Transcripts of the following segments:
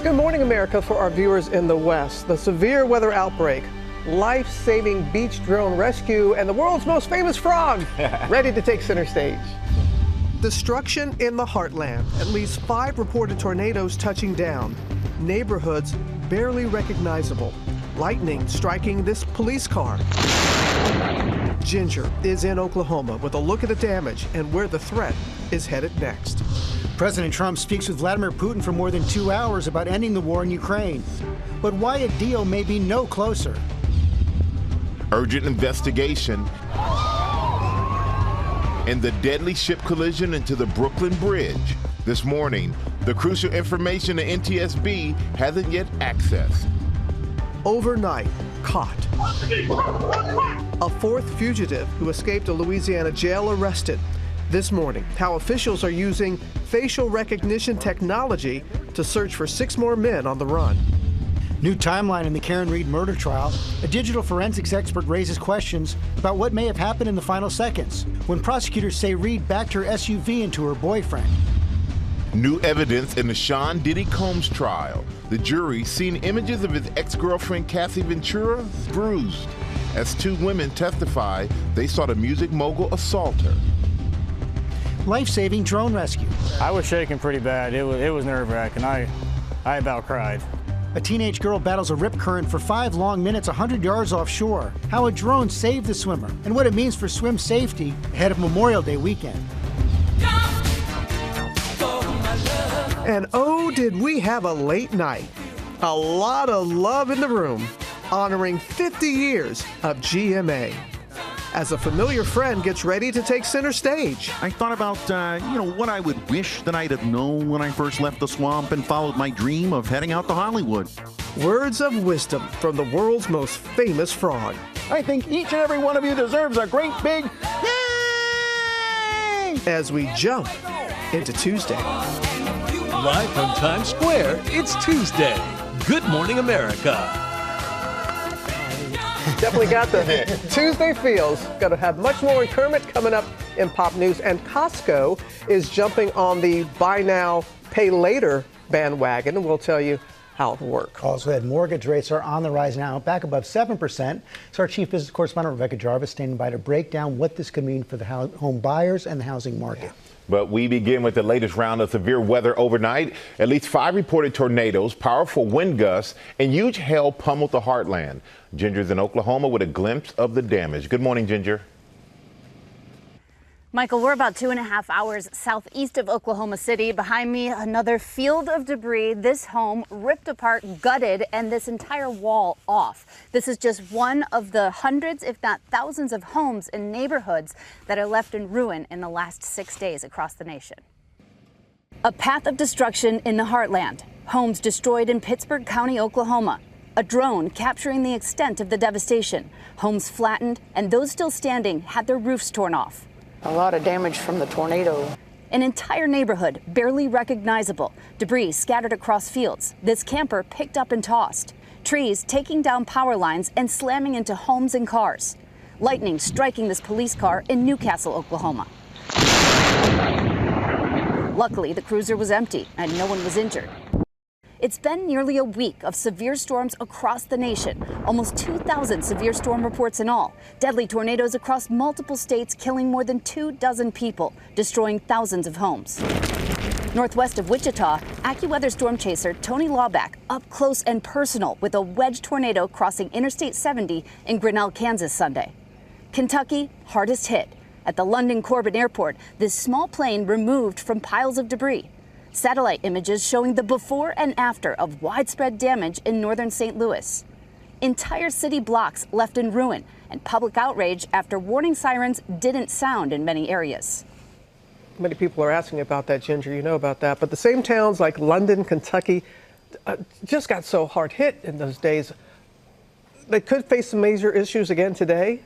Good morning, America. For our viewers in the West, the severe weather outbreak, life-saving beach drone rescue, and the world's most famous frog ready to take center stage. Destruction in the heartland. At least 5 reported tornadoes touching down. Neighborhoods barely recognizable. Lightning striking this police car. Ginger is in Oklahoma with a look at the damage and where the threat is headed next. President Trump speaks with Vladimir Putin for more than 2 hours about ending the war in Ukraine. But why a deal may be no closer. Urgent investigation in the deadly ship collision into the Brooklyn Bridge. This morning, the crucial information the NTSB hasn't yet accessed. Overnight, caught. A 4th fugitive who escaped a Louisiana jail arrested. This morning, how officials are using facial recognition technology to search for 6 more men on the run. New timeline in the Karen Reed murder trial. A digital forensics expert raises questions about what may have happened in the final seconds when prosecutors say Reed backed her SUV into her boyfriend. New evidence in the Sean Diddy Combs trial. The jury seen images of his ex-girlfriend Cassie Ventura bruised as 2 women testify they saw the music mogul assault her. Life-saving drone rescue. I was shaking pretty bad. It was nerve-wracking. I about cried. A teenage girl battles a rip current for 5 long minutes 100 yards offshore. How a drone saved the swimmer and what it means for swim safety ahead of Memorial Day weekend. And oh, did we have a late night. A lot of love in the room, honoring 50 years of GMA. As a familiar friend gets ready to take center stage. I thought about, what I would wish that I'd have known when I first left the swamp and followed my dream of heading out to Hollywood. Words of wisdom from the world's most famous frog. I think each and every one of you deserves a great big yay! As we jump into Tuesday. Live from Times Square, it's Tuesday. Good morning, America. Definitely got the Tuesday feels. Got to have much more with Kermit coming up in pop news. And Costco is jumping on the buy now, pay later bandwagon. And we'll tell you how it works. Also, that mortgage rates are on the rise now, back above 7%. So our chief business correspondent, Rebecca Jarvis, standing by to break down what this could mean for the home buyers and the housing market. But we begin with the latest round of severe weather overnight. At least 5 reported tornadoes, powerful wind gusts, and huge hail pummeled the heartland. Ginger's in Oklahoma with a glimpse of the damage. Good morning, Ginger. Michael, we're about 2.5 hours southeast of Oklahoma City. Behind me, another field of debris. This home ripped apart, gutted, and this entire wall off. This is just one of the hundreds, if not thousands, of homes and neighborhoods that are left in ruin in the last 6 days across the nation. A path of destruction in the heartland. Homes destroyed in Pittsburgh County, Oklahoma. A drone capturing the extent of the devastation. Homes flattened, and those still standing had their roofs torn off. A lot of damage from the tornado. An entire neighborhood barely recognizable. Debris scattered across fields. This camper picked up and tossed. Trees taking down power lines and slamming into homes and cars. Lightning striking this police car in Newcastle, Oklahoma. Luckily, the cruiser was empty and no one was injured. It's been nearly a week of severe storms across the nation. Almost 2,000 severe storm reports in all. Deadly tornadoes across multiple states killing more than 24 people, destroying thousands of homes. Northwest of Wichita, AccuWeather storm chaser Tony Lawback up close and personal with a wedge tornado crossing Interstate 70 in Grinnell, Kansas Sunday. Kentucky, hardest hit. At the London Corbin Airport, this small plane removed from piles of debris. Satellite images showing the before and after of widespread damage in northern St. Louis. Entire city blocks left in ruin and public outrage after warning sirens didn't sound in many areas. Many people are asking about that, Ginger. You know about that. But the same towns like London, Kentucky, just got so hard hit in those days. They could face some major issues again today.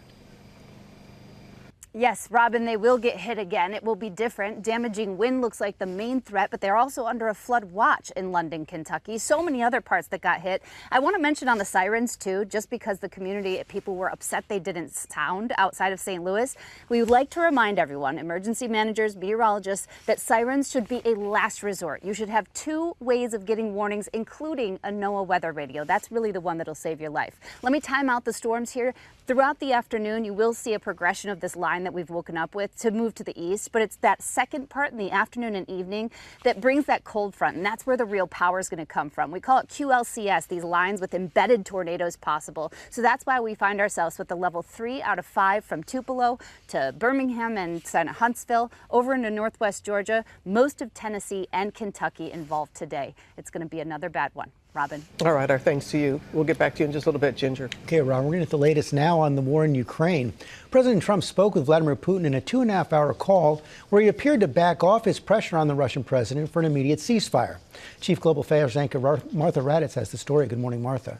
Yes, Robin, they will get hit again. It will be different. Damaging wind looks like the main threat, but they're also under a flood watch in London, Kentucky. So many other parts that got hit. I want to mention on the sirens, too, just because the community, people were upset they didn't sound outside of St. Louis. We would like to remind everyone, emergency managers, meteorologists, that sirens should be a last resort. You should have 2 ways of getting warnings, including a NOAA weather radio. That's really the one that'll save your life. Let me time out the storms here. Throughout the afternoon, you will see a progression of this line that we've woken up with to move to the east, but it's that second part in the afternoon and evening that brings that cold front, and that's where the real power is going to come from. We call it QLCS, these lines with embedded tornadoes possible. So that's why we find ourselves with the level 3 out of 5 from Tupelo to Birmingham and Huntsville over into northwest Georgia, most of Tennessee and Kentucky involved today. It's going to be another bad one. Robin. All right, our thanks to you. We'll get back to you in just a little bit, Ginger. Okay, Robin, we're going to get the latest now on the war in Ukraine. President Trump spoke with Vladimir Putin in a 2.5-hour call where he appeared to back off his pressure on the Russian president for an immediate ceasefire. Chief Global Affairs anchor Martha Raddatz has the story. Good morning, Martha.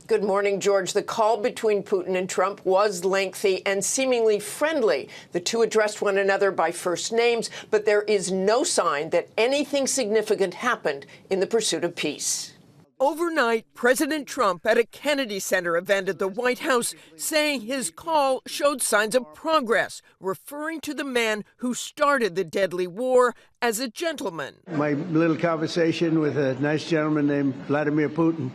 Good morning, George. The call between Putin and Trump was lengthy and seemingly friendly. The two addressed one another by first names, but there is no sign that anything significant happened in the pursuit of peace. Overnight, President Trump at a Kennedy Center event at the White House saying his call showed signs of progress, referring to the man who started the deadly war as a gentleman. My little conversation with a nice gentleman named Vladimir Putin.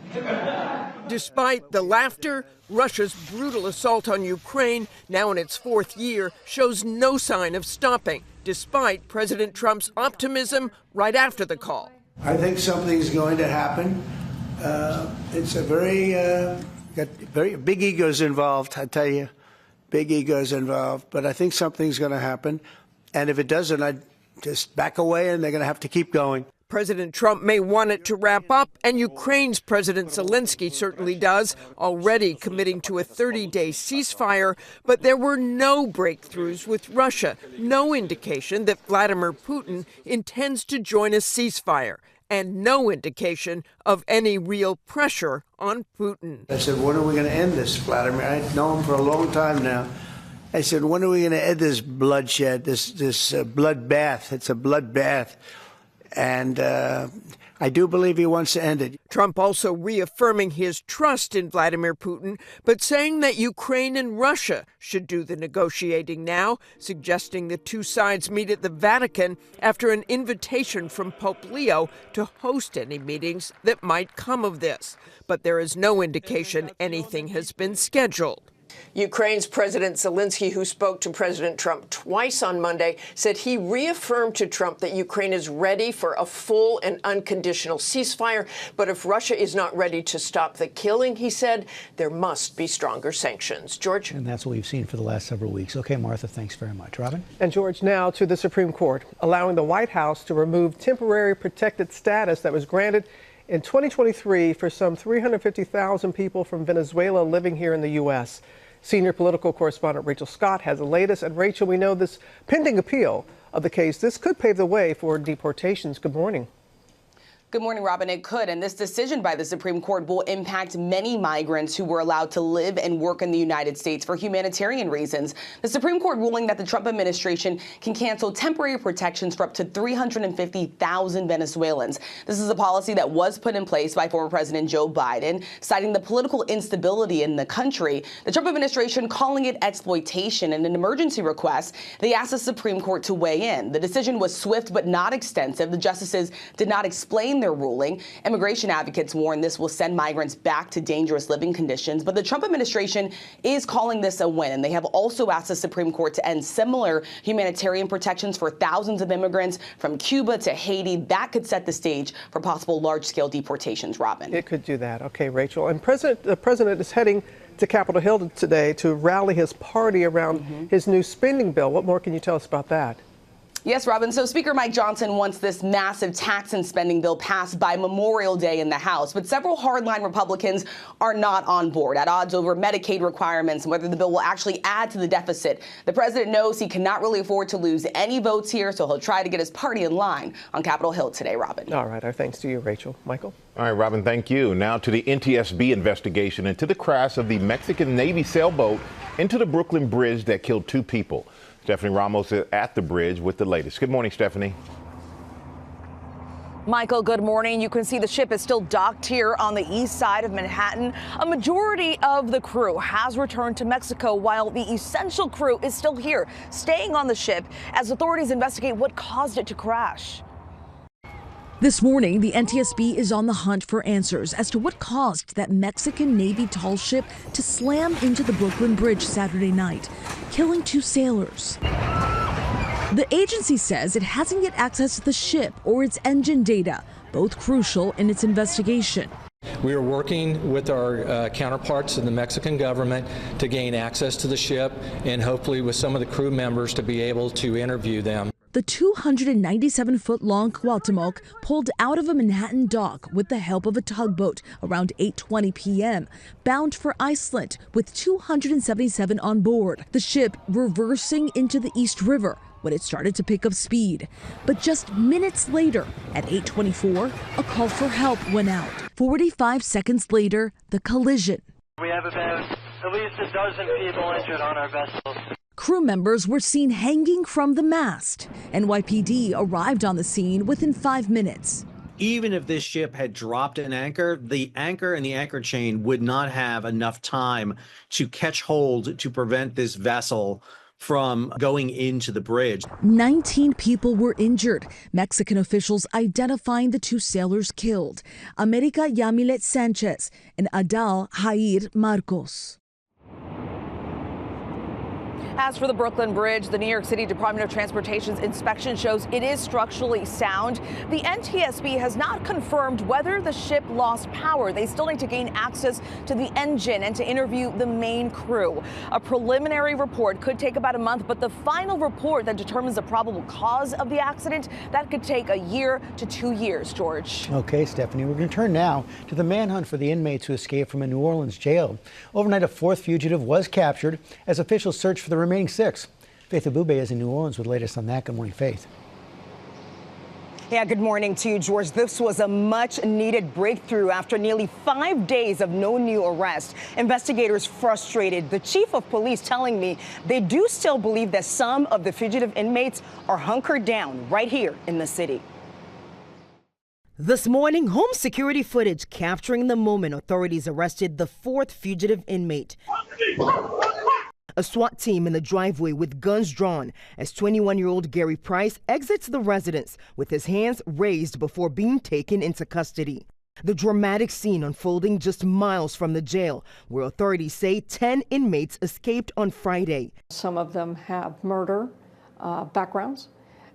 Despite the laughter, Russia's brutal assault on Ukraine, now in its 4th year, shows no sign of stopping, despite President Trump's optimism right after the call. I think something's going to happen. It's a very big egos involved, I tell you. Big egos involved. But I think something's going to happen. And if it doesn't, I'd just back away and they're going to have to keep going. President Trump may want it to wrap up, and Ukraine's President Zelensky certainly does, already committing to a 30-day ceasefire. But there were no breakthroughs with Russia, no indication that Vladimir Putin intends to join a ceasefire, and no indication of any real pressure on Putin. I said, when are we going to end this, Vladimir? I've known him for a long time now. I said, when are we going to end this bloodshed, this bloodbath? It's a bloodbath. And I do believe he wants to end it. Trump also reaffirming his trust in Vladimir Putin, but saying that Ukraine and Russia should do the negotiating now, suggesting the two sides meet at the Vatican after an invitation from Pope Leo to host any meetings that might come of this. But there is no indication anything has been scheduled. Ukraine's President Zelensky, who spoke to President Trump twice on Monday, said he reaffirmed to Trump that Ukraine is ready for a full and unconditional ceasefire. But if Russia is not ready to stop the killing, he said, there must be stronger sanctions. George? And that's what we've seen for the last several weeks. Okay, Martha, thanks very much. Robin? And George, now to the Supreme Court, allowing the White House to remove temporary protected status that was granted in 2023 for some 350,000 people from Venezuela living here in the U.S. Senior political correspondent Rachel Scott has the latest. And Rachel, we know this pending appeal of the case, this could pave the way for deportations. Good morning. Good morning, Robin. It could, and this decision by the Supreme Court will impact many migrants who were allowed to live and work in the United States for humanitarian reasons. The Supreme Court ruling that the Trump administration can cancel temporary protections for up to 350,000 Venezuelans. This is a policy that was put in place by former President Joe Biden, citing the political instability in the country. The Trump administration calling it exploitation and an emergency request. They asked the Supreme Court to weigh in. The decision was swift but not extensive. The justices did not explain their ruling. Immigration advocates warn this will send migrants back to dangerous living conditions, but the Trump administration is calling this a win. And they have also asked the Supreme Court to end similar humanitarian protections for thousands of immigrants from Cuba to Haiti. That could set the stage for possible large-scale deportations, Robin. It could do that. Okay, Rachel. And the president is heading to Capitol Hill today to rally his party around his new spending bill. What more can you tell us about that? Yes, Robin. So Speaker Mike Johnson wants this massive tax and spending bill passed by Memorial Day in the House. But several hardline Republicans are not on board, at odds over Medicaid requirements and whether the bill will actually add to the deficit. The president knows he cannot really afford to lose any votes here, so he'll try to get his party in line on Capitol Hill today, Robin. All right. Our thanks to you, Rachel. Michael? All right, Robin, thank you. Now to the NTSB investigation into the crash of the Mexican Navy sailboat into the Brooklyn Bridge that killed 2 people. Stephanie Ramos is at the bridge with the latest. Good morning, Stephanie. Michael, good morning. You can see the ship is still docked here on the east side of Manhattan. A majority of the crew has returned to Mexico, while the essential crew is still here, staying on the ship as authorities investigate what caused it to crash. This morning, the NTSB is on the hunt for answers as to what caused that Mexican Navy tall ship to slam into the Brooklyn Bridge Saturday night, killing 2 sailors. The agency says it hasn't yet accessed the ship or its engine data, both crucial in its investigation. We are working with our counterparts in the Mexican government to gain access to the ship and hopefully with some of the crew members to be able to interview them. The 297-foot-long Cuauhtémoc pulled out of a Manhattan dock with the help of a tugboat around 8:20 p.m., bound for Iceland with 277 on board. The ship reversing into the East River when it started to pick up speed. But just minutes later, at 8:24, a call for help went out. 45 seconds later, the collision. We have about at least a dozen people injured on our vessel. Crew members were seen hanging from the mast. NYPD arrived on the scene within 5 minutes. Even if this ship had dropped an anchor, the anchor and the anchor chain would not have enough time to catch hold to prevent this vessel from going into the bridge. 19 people were injured. Mexican officials identifying the 2 sailors killed, America Yamilet Sanchez and Adal Jair Marcos. As for the Brooklyn Bridge, the New York City Department of Transportation's inspection shows it is structurally sound. The NTSB has not confirmed whether the ship lost power. They still need to gain access to the engine and to interview the main crew. A preliminary report could take about a month, but the final report that determines the probable cause of the accident, that could take a year to 2 years, George. Okay, Stephanie, we're going to turn now to the manhunt for the inmates who escaped from a New Orleans jail. Overnight, a 4th fugitive was captured as officials search for the remaining 6. Faith Abube is in New Orleans with the latest on that. Good morning, Faith. Yeah, good morning to you, George. This was a much-needed breakthrough after nearly 5 days of no new arrests. Investigators frustrated. The chief of police telling me they do still believe that some of the fugitive inmates are hunkered down right here in the city. This morning, home security footage capturing the moment authorities arrested the 4th fugitive inmate. A SWAT team in the driveway with guns drawn as 21-year-old Gary Price exits the residence with his hands raised before being taken into custody. The dramatic scene unfolding just miles from the jail, where authorities say 10 inmates escaped on Friday. Some of them have murder backgrounds,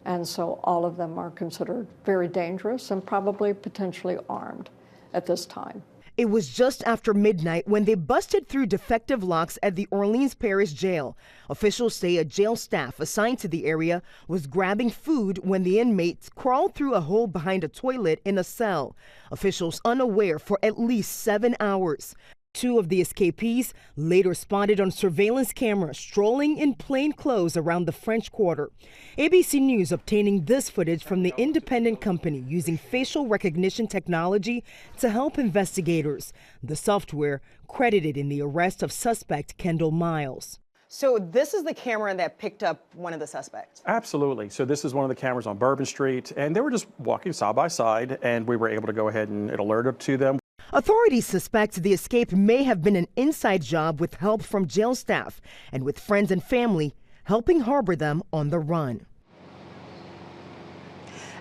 and so all of them are considered very dangerous and probably potentially armed at this time. It was just after midnight when they busted through defective locks at the Orleans Parish Jail. Officials say a jail staff assigned to the area was grabbing food when the inmates crawled through a hole behind a toilet in a cell. Officials unaware for at least 7 hours. 2 of the escapees later spotted on surveillance camera strolling in plain clothes around the French Quarter. ABC News obtaining this footage from the independent company using facial recognition technology to help investigators. The software credited in the arrest of suspect Kendall Miles. So this is the camera that picked up one of the suspects? Absolutely. So this is one of the cameras on Bourbon Street, and they were just walking side by side, and we were able to go ahead and it alerted to them. Authorities suspect the escape may have been an inside job with help from jail staff and with friends and family helping harbor them on the run.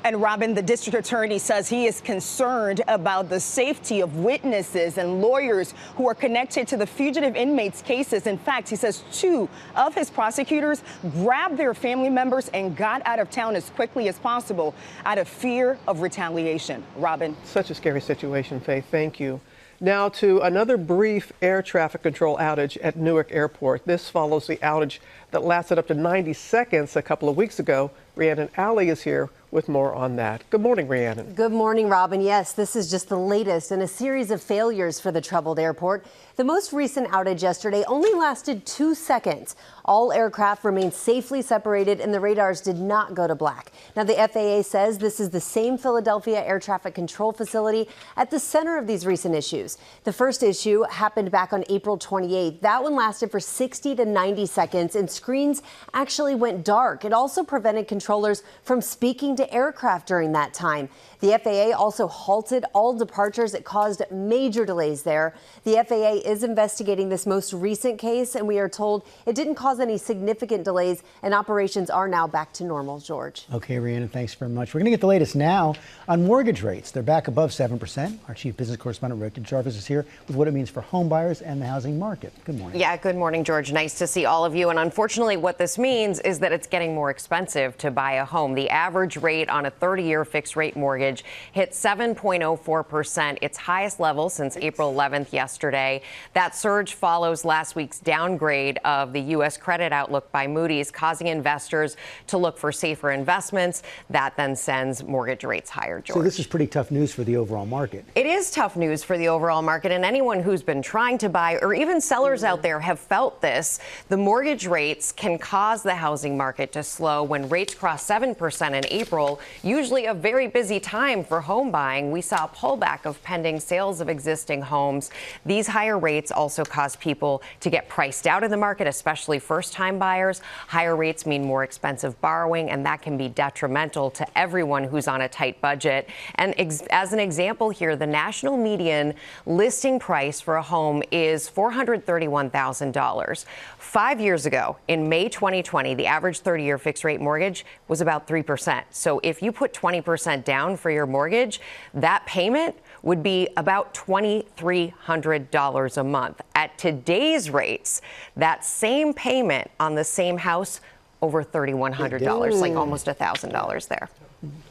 And Robin, the district attorney says he is concerned about the safety of witnesses and lawyers who are connected to the fugitive inmates' cases. In fact, he says 2 of his prosecutors grabbed their family members and got out of town as quickly as possible out of fear of retaliation. Robin. Such a scary situation, Faith. Thank you. Now to another brief air traffic control outage at Newark Airport. This follows the outage that lasted up to 90 seconds a couple of weeks ago. Rhiannon Alley is here with more on that. Good morning, Rhiannon. Good morning, Robin. Yes, this is just the latest in a series of failures for the troubled airport. The most recent outage yesterday only lasted 2 seconds. All aircraft remained safely separated and the radars did not go to black. Now, the FAA says this is the same Philadelphia air traffic control facility at the center of these recent issues. The first issue happened back on April 28th. That one lasted for 60 to 90 seconds and screens actually went dark. It also prevented controllers from speaking to aircraft during that time. The FAA also halted all departures. It caused major delays there. The FAA is investigating this most recent case, and we are told it didn't cause any significant delays, and operations are now back to normal. George. Okay, Rhiannon, thanks very much. We're going to get the latest now on mortgage rates. They're back above 7%. Our chief business correspondent, Rick Jarvis, is here with what it means for home buyers and the housing market. Good morning. Yeah, good morning, George. Nice to see all of you. And unfortunately, what this means is that it's getting more expensive to buy a home. The average rate on a 30-year fixed rate mortgage hit 7.04%, its highest level since April 11th yesterday. That surge follows last week's downgrade of the U.S. credit outlook by Moody's, causing investors to look for safer investments. That then sends mortgage rates higher, George. So this is pretty tough news for the overall market. It is tough news for the overall market, and anyone who's been trying to buy, or even sellers out there, have felt this. The mortgage rates can cause the housing market to slow. When rates cross 7% in April, usually a very busy time for home buying, we saw a pullback of pending sales of existing homes. These higher rates also cause people to get priced out of the market, especially first-time buyers. Higher rates mean more expensive borrowing, and that can be detrimental to everyone who's on a tight budget. And as an example here, the national median listing price for a home is $431,000. 5 years ago, in May 2020, the average 30-year fixed-rate mortgage was about 3%. So if you put 20% down for your mortgage, that payment would be about $2,300 a month. At today's rates, that same payment on the same house, over $3,100, like almost $1,000 there.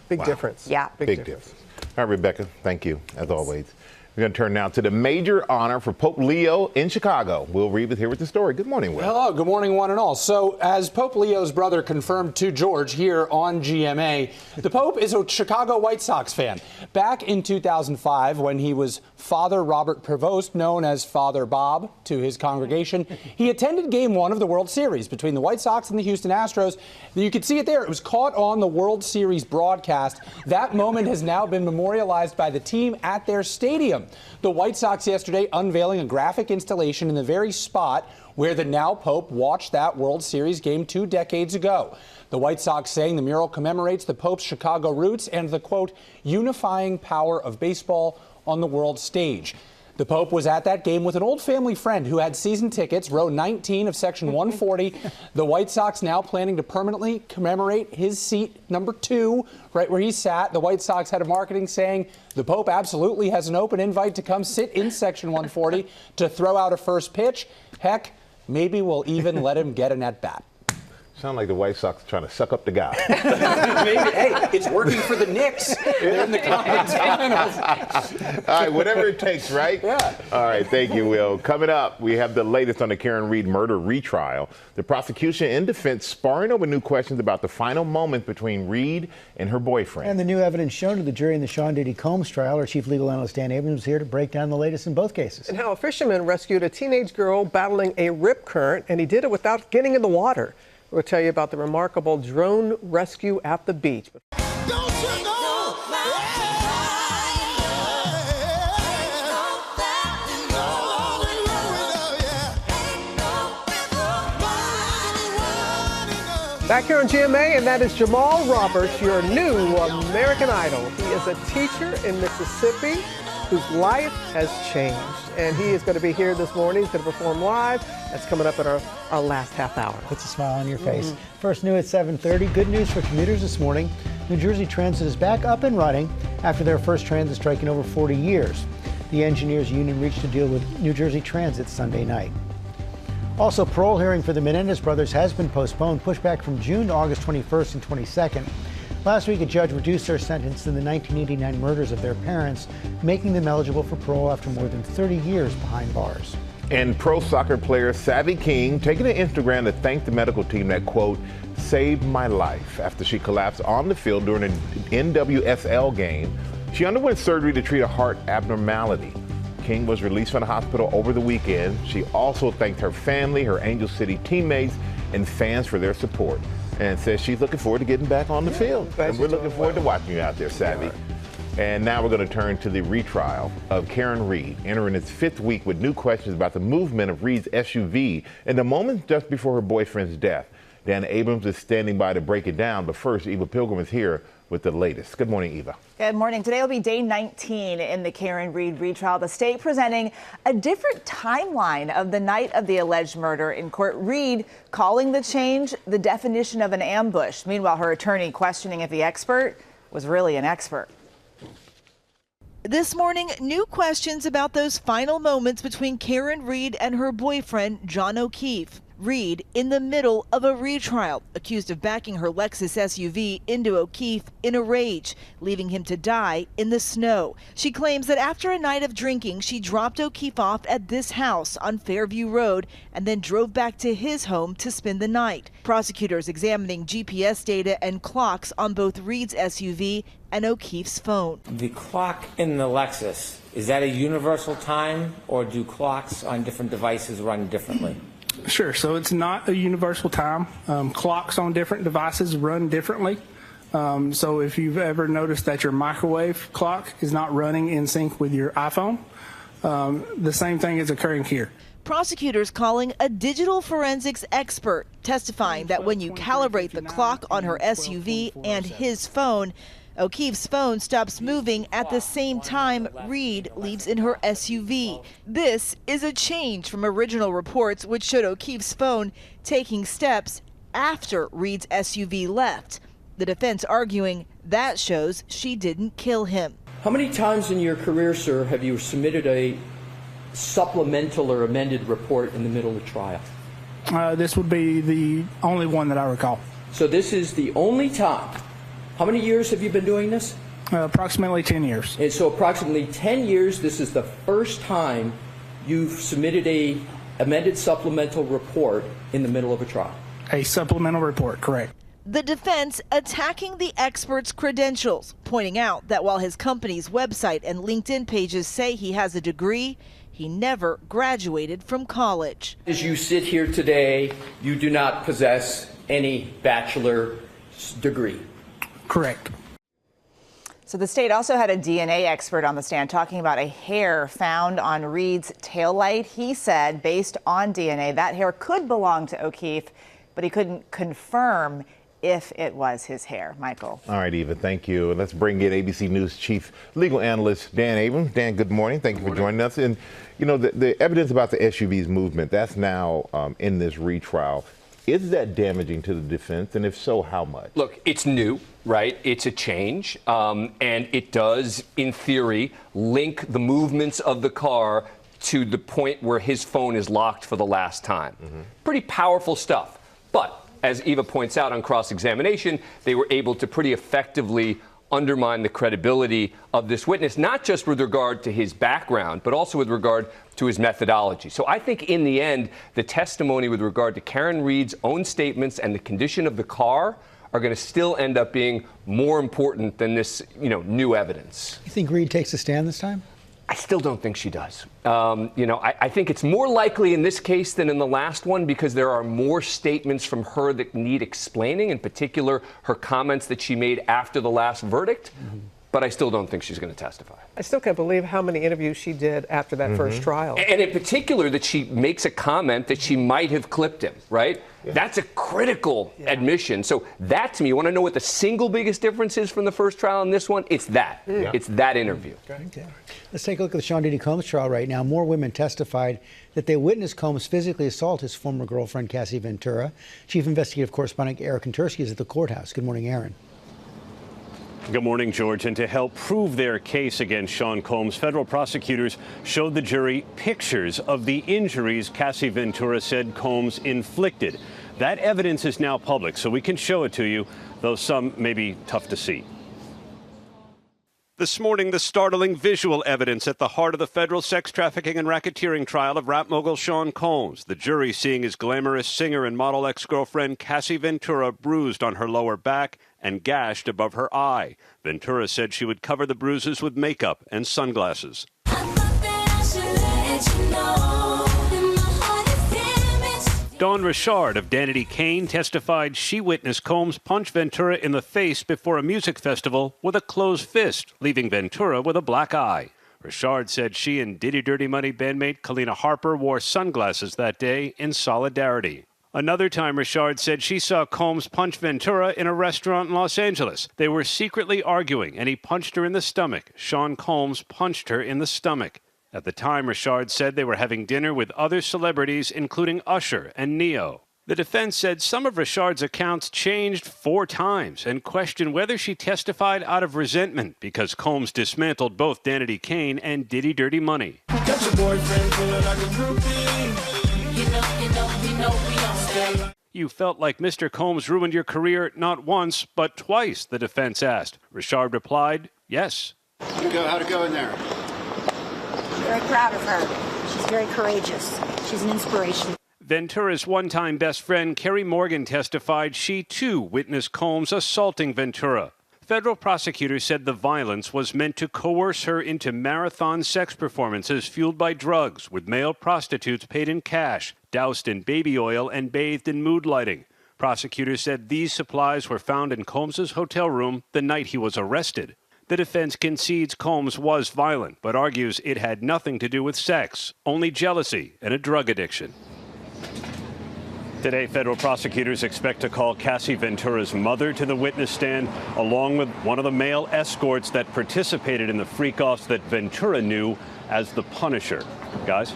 Big difference. Yeah. Big difference. All right, Rebecca, thank you, as always. We're going to turn now to the major honor for Pope Leo in Chicago. Will Reed is here with the story. Good morning, Will. Hello, good morning, one and all. So, as Pope Leo's brother confirmed to George here on GMA, the Pope is a Chicago White Sox fan. Back in 2005, when he was Father Robert Prevost, known as Father Bob to his congregation, he attended Game 1 of the World Series between the White Sox and the Houston Astros. You could see it there. It was caught on the World Series broadcast. That moment has now been memorialized by the team at their stadium. The White Sox yesterday unveiling a graphic installation in the very spot where the now Pope watched that World Series game 2 decades ago. The White Sox saying the mural commemorates the Pope's Chicago roots and the, quote, unifying power of baseball on the world stage. The Pope was at that game with an old family friend who had season tickets, row 19 of section 140. The White Sox now planning to permanently commemorate his seat number 2, right where he sat. The White Sox head of marketing saying the Pope absolutely has an open invite to come sit in section 140 to throw out a first pitch. Heck, maybe we'll even let him get an at-bat. Sound like the White Sox trying to suck up the guy. Maybe, hey, it's working for the Knicks. They're in the conference finals. All right, whatever it takes, right? Yeah. All right, thank you, Will. Coming up, we have the latest on the Karen Reed murder retrial. The prosecution and defense sparring over new questions about the final moment between Reed and her boyfriend. And the new evidence shown to the jury in the Sean Diddy Combs trial. Our chief legal analyst Dan Abrams is here to break down the latest in both cases. And how a fisherman rescued a teenage girl battling a rip current, and he did it without getting in the water. We'll tell you about the remarkable drone rescue at the beach. Back here on GMA, and that is Jamal Roberts, your new American Idol. He is a teacher in Mississippi whose life has changed. And he is going to be here this morning. He's going to perform live. That's coming up at our last half hour. Puts a smile on your face. First new at 7:30. Good news for commuters this morning. New Jersey Transit is back up and running after their first transit strike in over 40 years. The engineers union reached a deal with New Jersey Transit Sunday night. Also, parole hearing for the Menendez brothers has been postponed, pushed back from June to August 21st and 22nd. Last week, a judge reduced their sentence in the 1989 murders of their parents, making them eligible for parole after more than 30 years behind bars. And pro soccer player Savvy King taking to Instagram to thank the medical team that, quote, saved my life after she collapsed on the field during an NWSL game. She underwent surgery to treat a heart abnormality. King was released from the hospital over the weekend. She also thanked her family, her Angel City teammates, and fans for their support, and says she's looking forward to getting back on the field. And we're looking forward to watching you out there, Savvy. And now we're going to turn to the retrial of Karen Reed, entering its 5th week with new questions about the movement of Reed's SUV in the moments just before her boyfriend's death. Dan Abrams is standing by to break it down, but first, Eva Pilgrim is here with the latest. Good morning, Eva. Good morning. Today will be day 19 in the Karen Reed retrial. The state presenting a different timeline of the night of the alleged murder in court. Reed calling the change the definition of an ambush. Meanwhile, her attorney questioning if the expert was really an expert. This morning, new questions about those final moments between Karen Reed and her boyfriend, John O'Keefe. Reed in the middle of a retrial, accused of backing her Lexus SUV into O'Keefe in a rage, leaving him to die in the snow. She claims that after a night of drinking, she dropped O'Keefe off at this house on Fairview Road and then drove back to his home to spend the night. Prosecutors examining GPS data and clocks on both Reed's SUV and O'Keefe's phone. The clock in the Lexus, is that a universal time, or do clocks on different devices run differently? Sure. So it's not a universal time. Clocks on different devices run differently. So if you've ever noticed that your microwave clock is not running in sync with your iPhone, the same thing is occurring here. Prosecutors calling a digital forensics expert, testifying that when you calibrate the clock on her SUV and his phone, O'Keefe's phone stops moving at the same time Reed leaves in her SUV. This is a change from original reports which showed O'Keefe's phone taking steps after Reed's SUV left. The defense arguing that shows she didn't kill him. How many times in your career, sir, have you submitted a supplemental or amended report in the middle of trial? This would be the only one that I recall. So this is the only time. How many years have you been doing this? Approximately 10 years. And so approximately 10 years, this is the first time you've submitted a amended supplemental report in the middle of a trial. A supplemental report, correct. The defense attacking the expert's credentials, pointing out that while his company's website and LinkedIn pages say he has a degree, he never graduated from college. As you sit here today, you do not possess any bachelor's degree. Correct. So the state also had a DNA expert on the stand talking about a hair found on Reed's taillight. He said, based on DNA, that hair could belong to O'Keefe, but he couldn't confirm if it was his hair. Michael. All right, Eva, thank you. And let's bring in ABC News chief legal analyst Dan Abrams. Dan, good morning. Thank you for joining us. And, you know, the evidence about the SUV's movement, that's now in this retrial. Is that damaging to the defense? And if so, how much? Look, it's new, right? It's a change. And it does, in theory, link the movements of the car to the point where his phone is locked for the last time. Pretty powerful stuff. But as Eva points out on cross-examination, they were able to pretty effectively undermine the credibility of this witness, not just with regard to his background, but also with regard to his methodology. So I think in the end, the testimony with regard to Karen Reed's own statements and the condition of the car are going to still end up being more important than this, new evidence. You think Reed takes a stand this time? I still don't think she does. I think it's more likely in this case than in the last one because there are more statements from her that need explaining, in particular her comments that she made after the last verdict. But I still don't think she's going to testify. I still can't believe how many interviews she did after that first trial. And in particular that she makes a comment that she might have clipped him, right? Yeah. That's a critical admission. So that, to me, you want to know what the single biggest difference is from the first trial and this one? It's that. Yeah. It's that interview. Okay. Let's take a look at the Sean Diddy Combs trial right now. More women testified that they witnessed Combs physically assault his former girlfriend, Cassie Ventura. Chief Investigative Correspondent Aaron Kontursky is at the courthouse. Good morning, Aaron. Good morning, George. And to help prove their case against Sean Combs, federal prosecutors showed the jury pictures of the injuries Cassie Ventura said Combs inflicted. That evidence is now public, so we can show it to you, though some may be tough to see. This morning, the startling visual evidence at the heart of the federal sex trafficking and racketeering trial of rap mogul Sean Combs. The jury seeing his glamorous singer and model ex-girlfriend Cassie Ventura bruised on her lower back and gashed above her eye. Ventura said she would cover the bruises with makeup and sunglasses. Dawn Richard of Danity Kane testified she witnessed Combs punch Ventura in the face before a music festival with a closed fist, leaving Ventura with a black eye. Richard said she and Diddy Dirty Money bandmate Kalina Harper wore sunglasses that day in solidarity. Another time, Richard said she saw Combs punch Ventura in a restaurant in Los Angeles. They were secretly arguing, and he punched her in the stomach. Sean Combs punched her in the stomach. At the time, Richard said they were having dinner with other celebrities, including Usher and Neo. The defense said some of Richard's accounts changed 4 times and questioned whether she testified out of resentment because Combs dismantled both Danity Kane and Diddy Dirty Money. Got your boyfriend feeling like a groupie. You know we don't stay. You felt like Mr. Combs ruined your career not once, but twice, the defense asked. Richard replied, yes. How'd it go in there? Very proud of her. She's very courageous. She's an inspiration. Ventura's one-time best friend, Kerry Morgan, testified she, too, witnessed Combs assaulting Ventura. Federal prosecutors said the violence was meant to coerce her into marathon sex performances fueled by drugs, with male prostitutes paid in cash, doused in baby oil, and bathed in mood lighting. Prosecutors said these supplies were found in Combs's hotel room the night he was arrested. The defense concedes Combs was violent, but argues it had nothing to do with sex, only jealousy and a drug addiction. Today, federal prosecutors expect to call Cassie Ventura's mother to the witness stand, along with one of the male escorts that participated in the freak-offs that Ventura knew as the Punisher. Guys?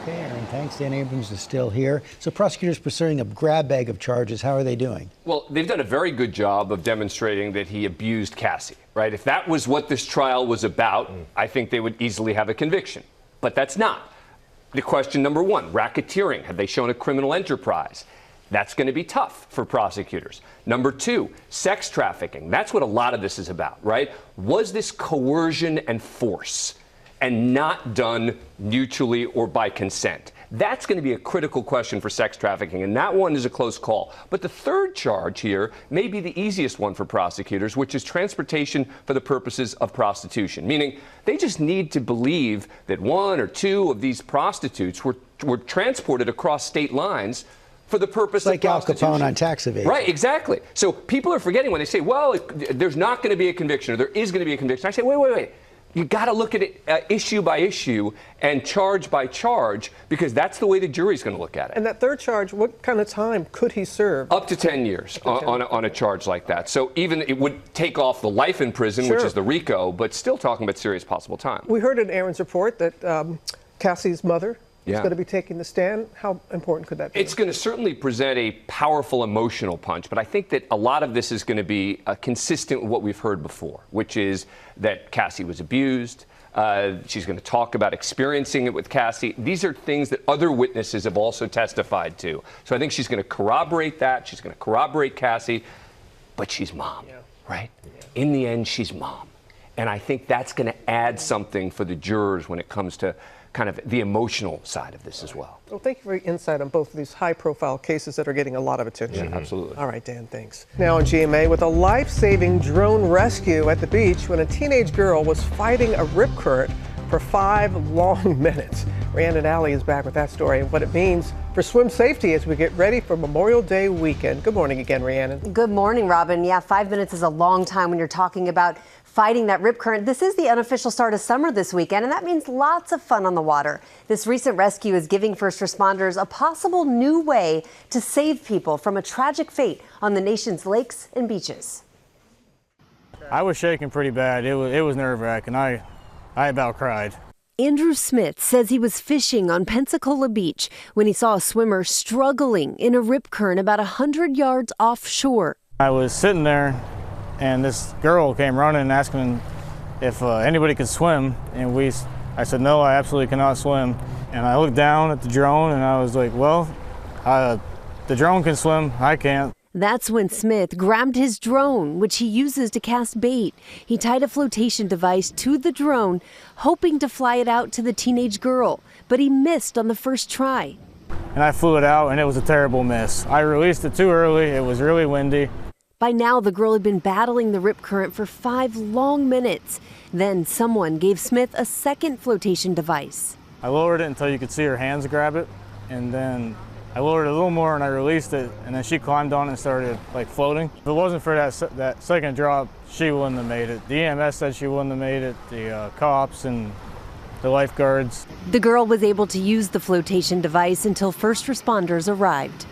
Okay, Aaron, thanks. Dan Abrams is still here. So prosecutors pursuing a grab bag of charges. How are they doing? Well, they've done a very good job of demonstrating that he abused Cassie, right? If that was what this trial was about, I think they would easily have a conviction. But that's not. The question number 1, racketeering. Have they shown a criminal enterprise? That's going to be tough for prosecutors. Number 2, sex trafficking. That's what a lot of this is about, right? Was this coercion and force and not done mutually or by consent? That's going to be a critical question for sex trafficking, and that one is a close call. But the third charge here may be the easiest one for prosecutors, which is transportation for the purposes of prostitution, meaning they just need to believe that 1 or 2 of these prostitutes were transported across state lines for the purpose of prostitution. Al Capone on tax evasion. Right, exactly. So people are forgetting when they say, well, there's not going to be a conviction or there is going to be a conviction. I say, wait. You got to look at it issue by issue and charge by charge, because that's the way the jury's going to look at it. And that third charge, what kind of time could he serve? Up to 10 years on a charge like that. So even it would take off the life in prison, which is the RICO, but still talking about serious possible time. We heard in Aaron's report that Cassie's mother is going to be taking the stand. How important could that be? It's going to certainly present a powerful emotional punch, but I think that a lot of this is going to be consistent with what we've heard before, which is that Cassie was abused. She's going to talk about experiencing it with Cassie. These are things that other witnesses have also testified to. So I think she's going to corroborate that. She's going to corroborate Cassie, but she's mom, right? Yeah. In the end, she's mom. And I think that's going to add something for the jurors when it comes to kind of the emotional side of this as well. Well, thank you for your insight on both of these high-profile cases that are getting a lot of attention. Yeah, absolutely. All right, Dan, thanks. Now on GMA, with a life-saving drone rescue at the beach when a teenage girl was fighting a rip current for 5 long minutes. Rhiannon Alley is back with that story and what it means for swim safety as we get ready for Memorial Day weekend. Good morning again, Rhiannon. Good morning, Robin. Yeah, 5 minutes is a long time when you're talking about fighting that rip current. This is the unofficial start of summer this weekend, and that means lots of fun on the water. This recent rescue is giving first responders a possible new way to save people from a tragic fate on the nation's lakes and beaches. I was shaking pretty bad. It was nerve-wracking. I about cried. Andrew Smith says he was fishing on Pensacola Beach when he saw a swimmer struggling in a rip current about 100 yards offshore. I was sitting there, and this girl came running asking if anybody could swim, and I said, no, I absolutely cannot swim. And I looked down at the drone, and I was like, well, the drone can swim, I can't. That's when Smith grabbed his drone, which he uses to cast bait. He tied a flotation device to the drone, hoping to fly it out to the teenage girl, but he missed on the first try. And I flew it out, and it was a terrible miss. I released it too early. It was really windy. By now, the girl had been battling the rip current for 5 long minutes. Then someone gave Smith a second flotation device. I lowered it until you could see her hands grab it, and then I lowered it a little more and I released it, and then she climbed on it and started like floating. If it wasn't for that second drop, she wouldn't have made it. The EMS said she wouldn't have made it, the cops and the lifeguards. The girl was able to use the flotation device until first responders arrived.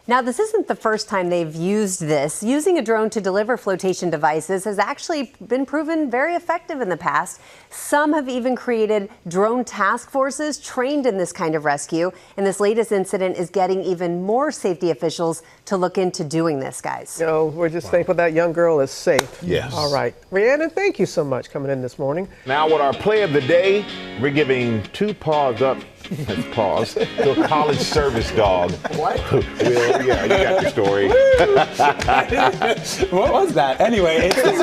Now, this isn't the first time they've used this. Using a drone to deliver flotation devices has actually been proven very effective in the past. Some have even created drone task forces trained in this kind of rescue. And this latest incident is getting even more safety officials to look into doing this, guys. You know, we're just thankful that young girl is safe. Yes. All right. Rhiannon, thank you so much coming in this morning. Now with our play of the day, we're giving 2 paws up. Let's pause. To a college service dog. What? Will, yeah, you got your story. What was that? Anyway, this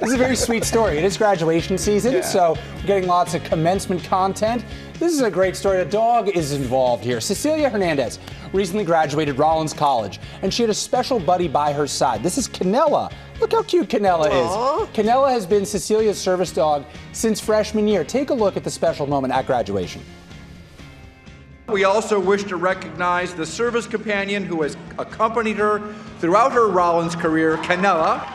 is a very sweet story. It is graduation season, so we're getting lots of commencement content. This is a great story. A dog is involved here. Cecilia Hernandez recently graduated Rollins College, and she had a special buddy by her side. This is Canella. Look how cute Canella is. Canella has been Cecilia's service dog since freshman year. Take a look at the special moment at graduation. We also wish to recognize the service companion who has accompanied her throughout her Rollins career, Canella.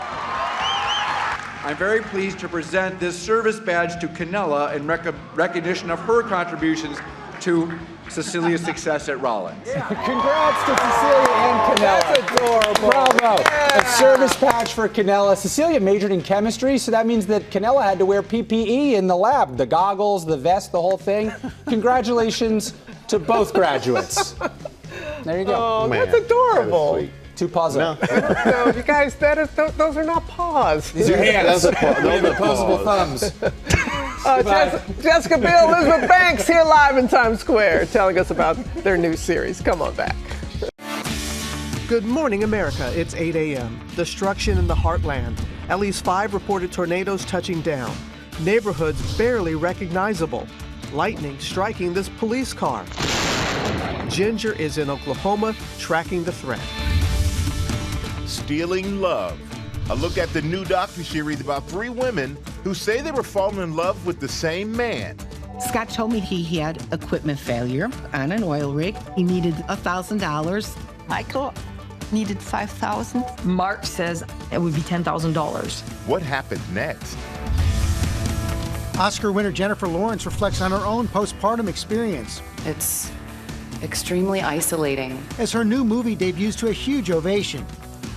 I'm very pleased to present this service badge to Canella in recognition of her contributions to Cecilia's success at Rollins. Yeah. Congrats to Cecilia and Canella. That's adorable. Bravo. Yeah. A service patch for Canella. Cecilia majored in chemistry, so that means that Canella had to wear PPE in the lab. The goggles, the vest, the whole thing. Congratulations to both graduates. There you go. Oh, man, that's adorable. That 2 paws up. No, you guys, those are not paws. These are hands. We have opposable thumbs. Jessica Biel, Elizabeth Banks here live in Times Square telling us about their new series. Come on back. Good morning, America. It's 8 a.m. Destruction in the heartland. At least 5 reported tornadoes touching down. Neighborhoods barely recognizable. Lightning striking this police car. Ginger is in Oklahoma tracking the threat. Stealing Love. A look at the new docuseries about 3 women who say they were falling in love with the same man. Scott told me he had equipment failure on an oil rig. He needed $1,000. Michael needed $5,000. Mark says it would be $10,000. What happened next? Oscar winner Jennifer Lawrence reflects on her own postpartum experience. It's extremely isolating. As her new movie debuts to a huge ovation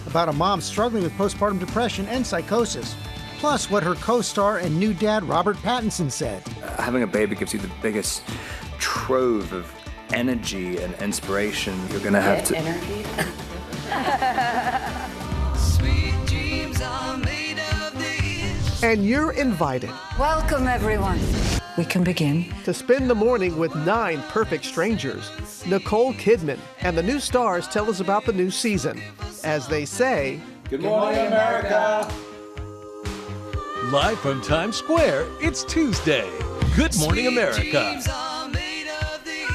about a mom struggling with postpartum depression and psychosis. Plus, what her co-star and new dad Robert Pattinson said. Having a baby gives you the biggest trove of energy and inspiration. You're going to have to... Energy? Sweet dreams are made of these. And you're invited. Welcome, everyone. We can begin. To spend the morning with 9 perfect strangers. Nicole Kidman and the new stars tell us about the new season. As they say, Good morning, America. Live from Times Square, it's Tuesday. Good morning, America.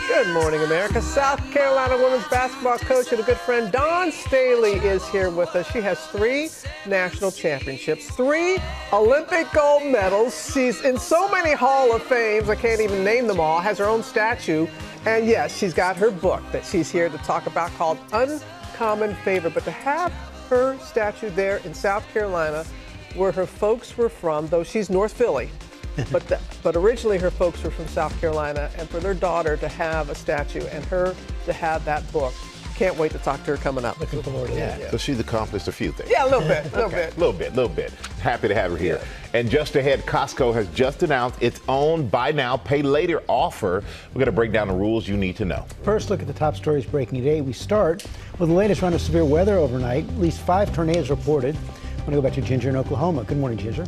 Good morning, America. South Carolina women's basketball coach and a good friend, Dawn Staley, is here with us. She has 3 national championships, 3 Olympic gold medals. She's in so many Hall of Fames, I can't even name them all, has her own statue. And yes, she's got her book that she's here to talk about called Uncommon Favor. But to have her statue there in South Carolina, where her folks were from, though she's North Philly, but originally her folks were from South Carolina, and for their daughter to have a statue and her to have that book. Can't wait to talk to her coming up. Looking forward to that. So she's accomplished a few things. Yeah, a little bit, little bit. Happy to have her here. And just ahead, Costco has just announced its own buy now, pay later offer. We're going to break down the rules you need to know. First, look at the top stories breaking today. We start with the latest round of severe weather overnight. At least 5 tornadoes reported. I'm going to go back to Ginger in Oklahoma. Good morning, Ginger.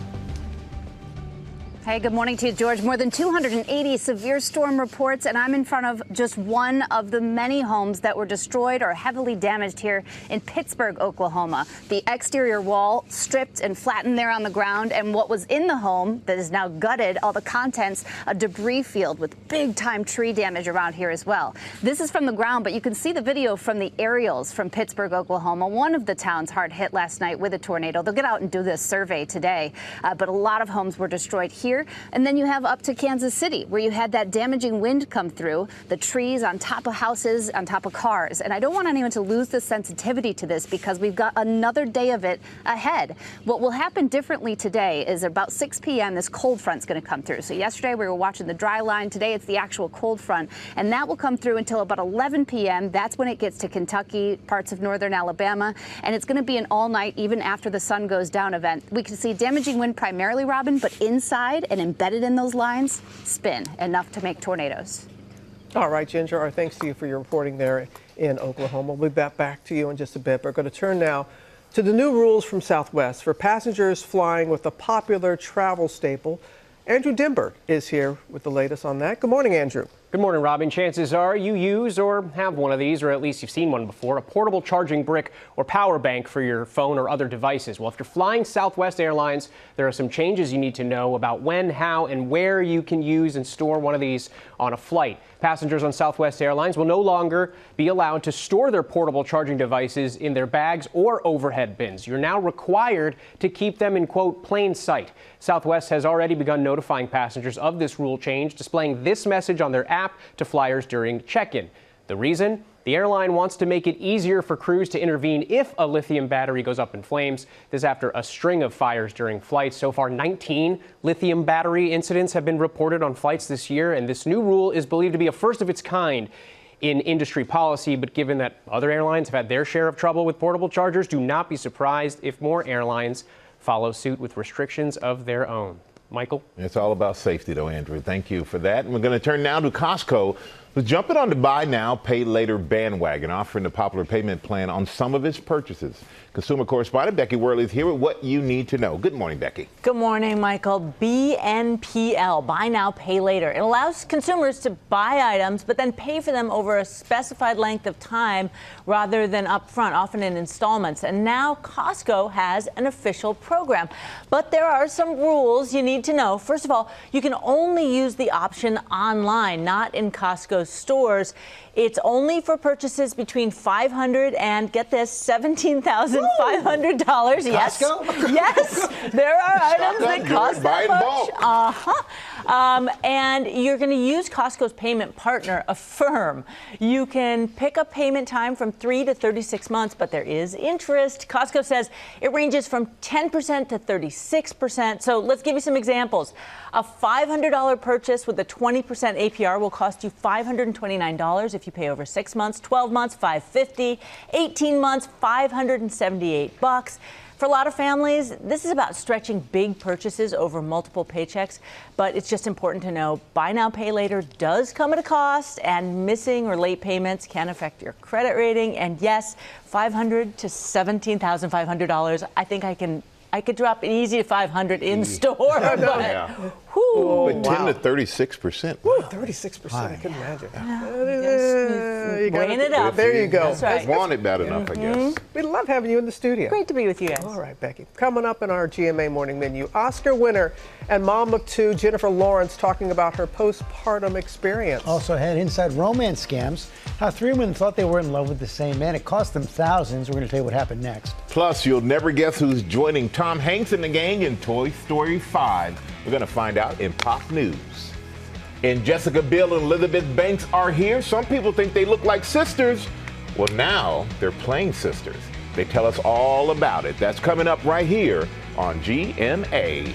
Hey, good morning to you, George. More than 280 severe storm reports, and I'm in front of just one of the many homes that were destroyed or heavily damaged here in Pittsburgh, Oklahoma. The exterior wall stripped and flattened there on the ground, and what was in the home that is now gutted, all the contents, a debris field with big-time tree damage around here as well. This is from the ground, but you can see the video from the aerials from Pittsburgh, Oklahoma, one of the towns hard hit last night with a tornado. They'll get out and do this survey today, but a lot of homes were destroyed here. And then you have up to Kansas City, where you had that damaging wind come through, the trees on top of houses, on top of cars. And I don't want anyone to lose the sensitivity to this because we've got another day of it ahead. What will happen differently today is about 6 p.m. this cold front's going to come through. So yesterday we were watching the dry line. Today it's the actual cold front. And that will come through until about 11 p.m. That's when it gets to Kentucky, parts of northern Alabama. And it's going to be an all night, even after the sun goes down event. We can see damaging wind primarily, Robin, but inside and embedded in those lines, spin enough to make tornadoes. All right, Ginger, our thanks to you for your reporting there in Oklahoma. We'll be back to you in just a bit. We're going to turn now to the new rules from Southwest for passengers flying with a popular travel staple. Andrew Dimber is here with the latest on that. Good morning, Andrew. Good morning, Robin. Chances are you use or have one of these, or at least you've seen one before, a portable charging brick or power bank for your phone or other devices. Well, if you're flying Southwest Airlines, there are some changes you need to know about when, how, and where you can use and store one of these on a flight. Passengers on Southwest Airlines will no longer be allowed to store their portable charging devices in their bags or overhead bins. You're now required to keep them in, quote, plain sight. Southwest has already begun notifying passengers of this rule change, displaying this message on their app to flyers during check-in. The reason? The airline wants to make it easier for crews to intervene if a lithium battery goes up in flames. This after a string of fires during flights. So far, 19 lithium battery incidents have been reported on flights this year, and this new rule is believed to be a first of its kind in industry policy. But given that other airlines have had their share of trouble with portable chargers, do not be surprised if more airlines follow suit with restrictions of their own. Michael? It's all about safety, though, Andrew. Thank you for that. And we're going to turn now to Costco, who's jumping on the buy now, pay later bandwagon, offering the popular payment plan on some of its purchases. Consumer correspondent Becky Worley is here with what you need to know. Good morning, Becky. Good morning, Michael. BNPL, buy now, pay later. It allows consumers to buy items, but then pay for them over a specified length of time rather than upfront, often in installments. And now Costco has an official program. But there are some rules you need to know. First of all, you can only use the option online, not in Costco stores. It's only for purchases between $500 and, get this, $17,500. Yes. Yes. There are items that cost that much. And you're going to use Costco's payment partner, Affirm. You can pick a payment time from 3 to 36 months, but there is interest. Costco says it ranges from 10% to 36%. So let's give you some examples. A $500 purchase with a 20% APR will cost you $529 if you pay over 6 months, 12 months, $550, 18 months, $578. For a lot of families, this is about stretching big purchases over multiple paychecks, but it's just important to know buy now, pay later does come at a cost, and missing or late payments can affect your credit rating. And yes, $500 to $17,500. I think I could drop it easy to $500 in store. But, but 10 to 36%. Woo, 36%. I couldn't imagine. Weighing it up. There you go. That's right. Want it bad enough, I guess. We love having you in the studio. Great to be with you guys. All right, Becky. Coming up in our GMA morning menu, Oscar winner and mom of two, Jennifer Lawrence, talking about her postpartum experience. Also had inside romance scams, how 3 women thought they were in love with the same man. It cost them thousands. We're going to tell you what happened next. Plus, you'll never guess who's joining Tom Hanks and the gang in Toy Story 5. We're going to find out in Pop News. And Jessica Biel and Elizabeth Banks are here. Some people think they look like sisters. Well, now they're playing sisters. They tell us all about it. That's coming up right here on GMA.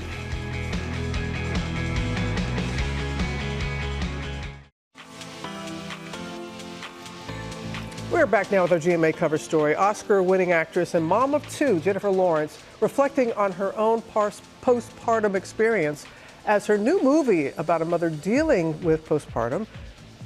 We're back now with our GMA cover story. Oscar-winning actress and mom of two, Jennifer Lawrence, reflecting on her own postpartum experience as her new movie about a mother dealing with postpartum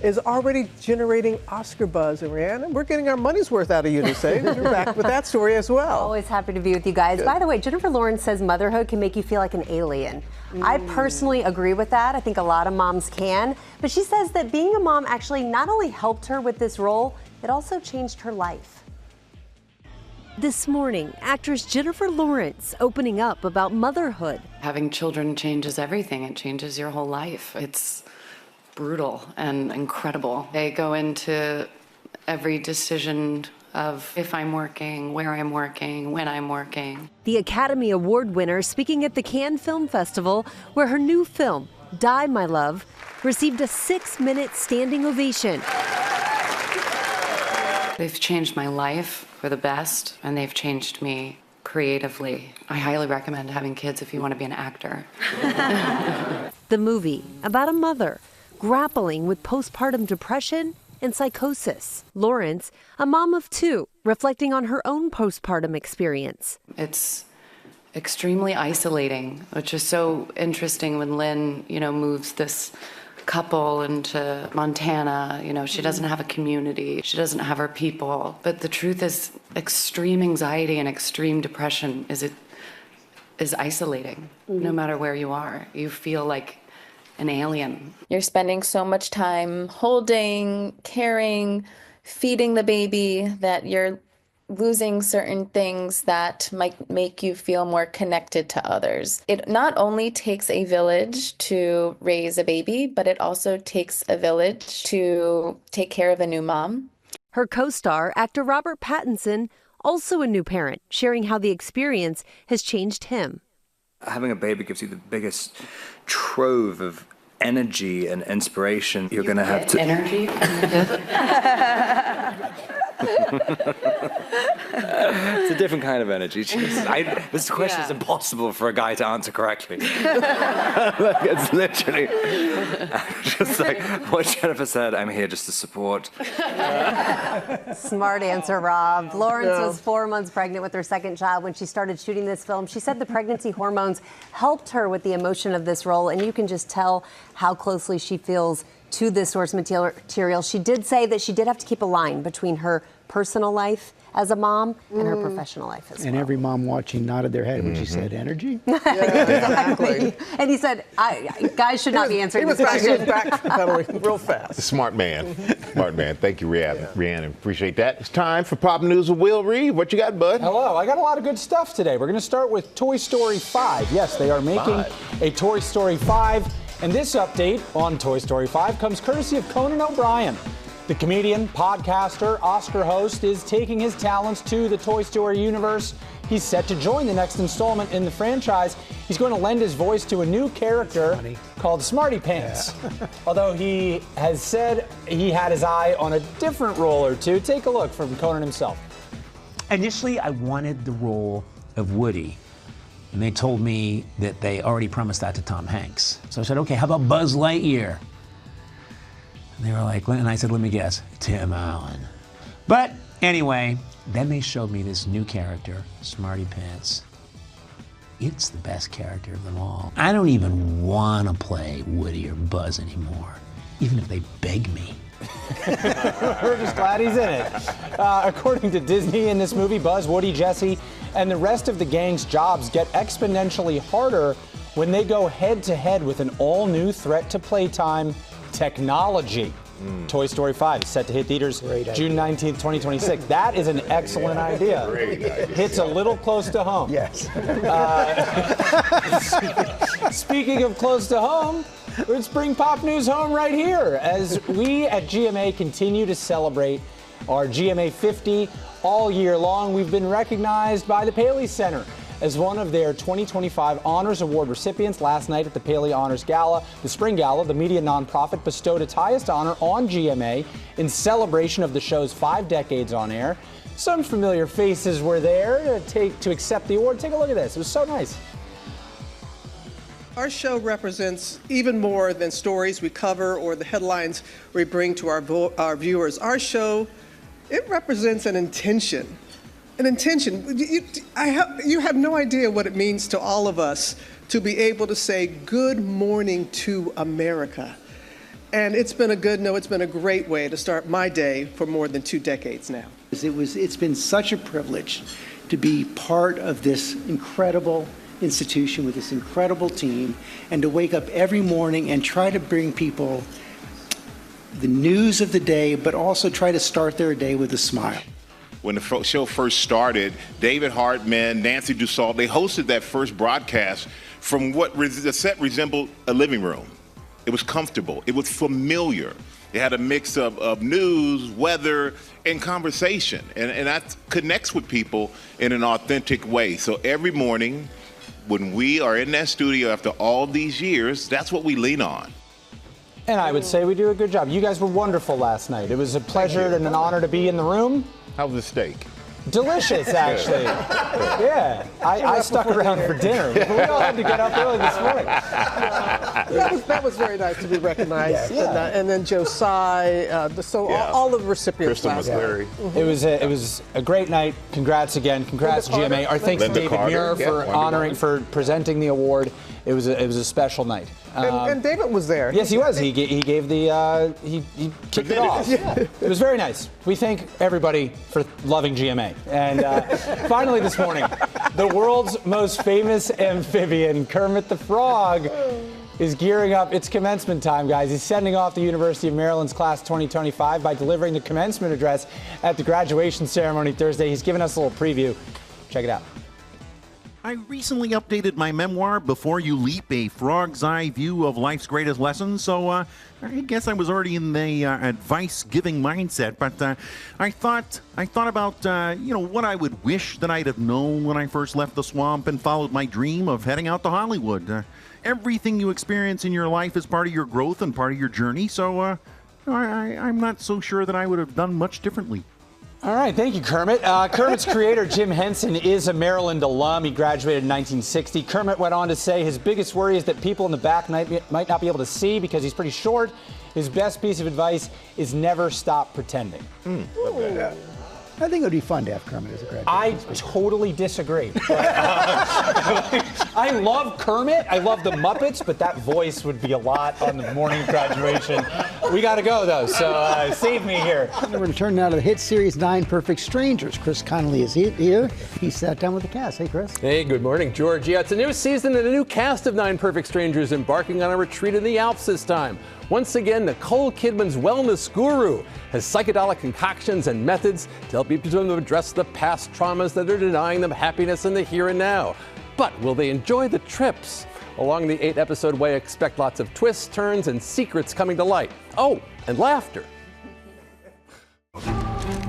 is already generating Oscar buzz. And Rhiannon, we're getting our money's worth out of you to say. You're back with that story as well. Always happy to be with you guys. Good. By the way, Jennifer Lawrence says motherhood can make you feel like an alien. I personally agree with that. I think a lot of moms can. But she says that being a mom actually not only helped her with this role, it also changed her life. This morning, actress Jennifer Lawrence opening up about motherhood. Having children changes everything. It changes your whole life. It's brutal and incredible. They go into every decision of if I'm working, where I'm working, when I'm working. The Academy Award winner speaking at the Cannes Film Festival, where her new film, Die, My Love, received a 6-minute standing ovation. They've changed my life for the best, and they've changed me creatively. I highly recommend having kids if you want to be an actor. The movie about a mother grappling with postpartum depression and psychosis. Lawrence, a mom of 2, reflecting on her own postpartum experience. It's extremely isolating, which is so interesting when Lynn, moves this couple into Montana. She doesn't have a community. She doesn't have her people. But the truth is, extreme anxiety and extreme depression is isolating. No matter where you are, you feel like an alien. You're spending so much time holding, caring, feeding the baby that you're losing certain things that might make you feel more connected to others. It not only takes a village to raise a baby, but it also takes a village to take care of a new mom. Her co-star, actor Robert Pattinson, also a new parent, sharing how the experience has changed him. Having a baby gives you the biggest trove of energy and inspiration. You're going to have to... Energy? It's a different kind of energy. This question is impossible for a guy to answer correctly. It's literally just like what Jennifer said. I'm here just to support. Smart answer, Rob. Lawrence was 4 months pregnant with her second child when she started shooting this film. She said the pregnancy hormones helped her with the emotion of this role, and you can just tell how closely she feels to this source material. She did say that she did have to keep a line between her personal life as a mom and her professional life as well. And every mom watching nodded their head when she said energy. Exactly. And he said, guys should not be answering this question. He was backpedaling real fast. Smart man. Smart man. Thank you, Rhiannon. Appreciate that. It's time for Pop News with Will Reed. What you got, bud? Hello. I got a lot of good stuff today. We're going to start with Toy Story 5. Yes, they are making a Toy Story 5. And this update on Toy Story 5 comes courtesy of Conan O'Brien. The comedian, podcaster, Oscar host is taking his talents to the Toy Story universe. He's set to join the next installment in the franchise. He's going to lend his voice to a new character called Smarty Pants. Yeah. Although he has said he had his eye on a different role or two. Take a look from Conan himself. Initially, I wanted the role of Woody. And they told me that they already promised that to Tom Hanks. So I said, okay, how about Buzz Lightyear? And they were like, and I said, let me guess, Tim Allen. But anyway, then they showed me this new character, Smarty Pants. It's the best character of them all. I don't even want to play Woody or Buzz anymore, even if they beg me. We're just glad he's in it. According to Disney, in this movie, Buzz, Woody, Jesse, and the rest of the gang's jobs get exponentially harder when they go head-to-head with an all-new threat to playtime, technology. Toy Story 5 is set to hit theaters June 19th, 2026. That is an excellent idea. Great idea. Hits a little close to home. Yes. Speaking of close to home, let's bring Pop News home right here as we at GMA continue to celebrate our GMA 50 all year long. We've been recognized by the Paley Center as one of their 2025 Honors Award recipients. Last night at the Paley Honors Gala, the Spring Gala, the media nonprofit bestowed its highest honor on GMA in celebration of the show's 5 decades on air. Some familiar faces were there to accept the award. Take a look at this. It was so nice. Our show represents even more than stories we cover or the headlines we bring to our viewers. Our show, it represents an intention. An intention. You have no idea what it means to all of us to be able to say good morning to America. And it's been a great way to start my day for more than 2 decades now. It's been such a privilege to be part of this incredible institution with this incredible team, and to wake up every morning and try to bring people the news of the day, but also try to start their day with a smile. When the show first started, David Hartman, Nancy Dussault, they hosted that first broadcast from what the set resembled a living room. It was comfortable. It was familiar. It had a mix of news, weather, and conversation. And that connects with people in an authentic way. So every morning, when we are in that studio after all these years, that's what we lean on. And I would say we do a good job. You guys were wonderful last night. It was a pleasure and an honor to be in the room. How was the steak? Delicious, actually. Yeah, I stuck around for dinner. We all had to get up early this morning. That was very nice to be recognized. Yeah. And then Josiah, all the recipients last night. It was a great night. Congrats again. Congrats, GMA. Our thanks to David Muir for presenting the award. It was a special night. And David was there. Yes, he was. He gave the he kicked it off. It was very nice. We thank everybody for loving GMA. And finally this morning, the world's most famous amphibian, Kermit the Frog, is gearing up. It's commencement time, guys. He's sending off the University of Maryland's class 2025 by delivering the commencement address at the graduation ceremony Thursday. He's given us a little preview. Check it out. I recently updated my memoir, Before You Leap, a frog's eye view of life's greatest lessons, so I guess I was already in the advice-giving mindset, but I thought about, what I would wish that I'd have known when I first left the swamp and followed my dream of heading out to Hollywood. Everything you experience in your life is part of your growth and part of your journey, so I'm not so sure that I would have done much differently. All right, thank you, Kermit. Kermit's creator, Jim Henson, is a Maryland alum. He graduated in 1960. Kermit went on to say his biggest worry is that people in the back might not be able to see because he's pretty short. His best piece of advice is never stop pretending. I think it would be fun to have Kermit as a graduate. I totally disagree. I love Kermit. I love the Muppets, but that voice would be a lot on the morning of graduation. We got to go, though, so save me here. We're going to turn now to the hit series 9 Perfect Strangers. Chris Connolly is here. He sat down with the cast. Hey, Chris. Hey, good morning, George. Yeah, it's a new season and a new cast of 9 Perfect Strangers embarking on a retreat in the Alps this time. Once again, Nicole Kidman's wellness guru has psychedelic concoctions and methods to help people to address the past traumas that are denying them happiness in the here and now. But will they enjoy the trips? Along the 8-episode way, expect lots of twists, turns, and secrets coming to light. Oh, and laughter.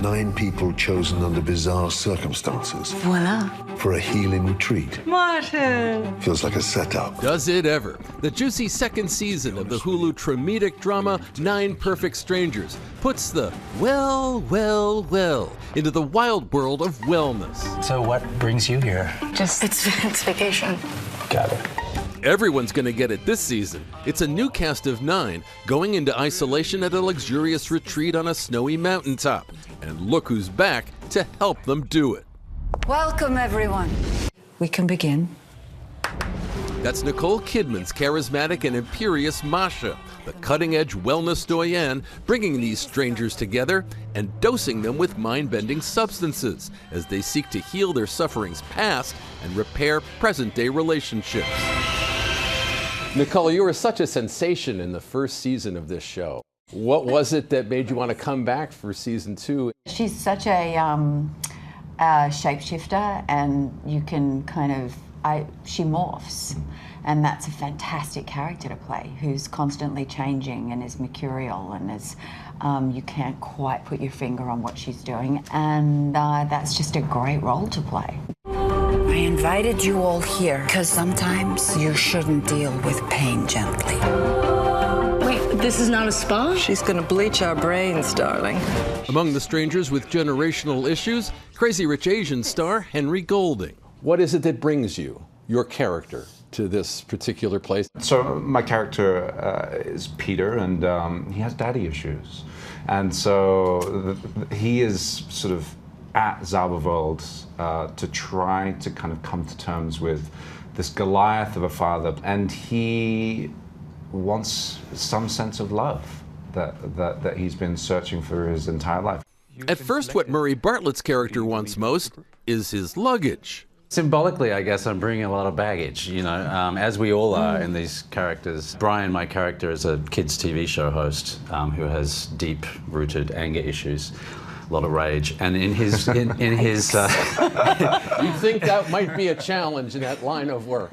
9 people chosen under bizarre circumstances. Voila. For a healing retreat. Martin. Feels like a setup. Does it ever? The juicy second season of the Hulu tremedic drama 9 Perfect Strangers puts the well into the wild world of wellness. So what brings you here? It's vacation. Got it. Everyone's going to get it this season. It's a new cast of 9 going into isolation at a luxurious retreat on a snowy mountaintop. And look who's back to help them do it. Welcome, everyone. We can begin. That's Nicole Kidman's charismatic and imperious Masha, the cutting-edge wellness doyenne, bringing these strangers together and dosing them with mind-bending substances as they seek to heal their sufferings past and repair present-day relationships. Nicole, you were such a sensation in the first season of this show. What was it that made you want to come back for season 2? She's such a shapeshifter, and you can she morphs. And that's a fantastic character to play, who's constantly changing and is mercurial and is, you can't quite put your finger on what she's doing. And that's just a great role to play. I invited you all here because sometimes you shouldn't deal with pain gently. Wait, this is not a spa? She's gonna bleach our brains, darling. Among the strangers with generational issues, Crazy Rich Asians star Henry Golding. What is it that brings you, your character, to this particular place? So my character is Peter, and he has daddy issues. And so he is sort of at Zauberwald to try to kind of come to terms with this Goliath of a father. And he wants some sense of love that he's been searching for his entire life. At first, what Murray Bartlett's character wants most is his luggage. Symbolically, I guess I'm bringing a lot of baggage, you know, as we all are in these characters. Brian, my character, is a kids' TV show host who has deep-rooted anger issues, a lot of rage, and in his You'd think that might be a challenge in that line of work.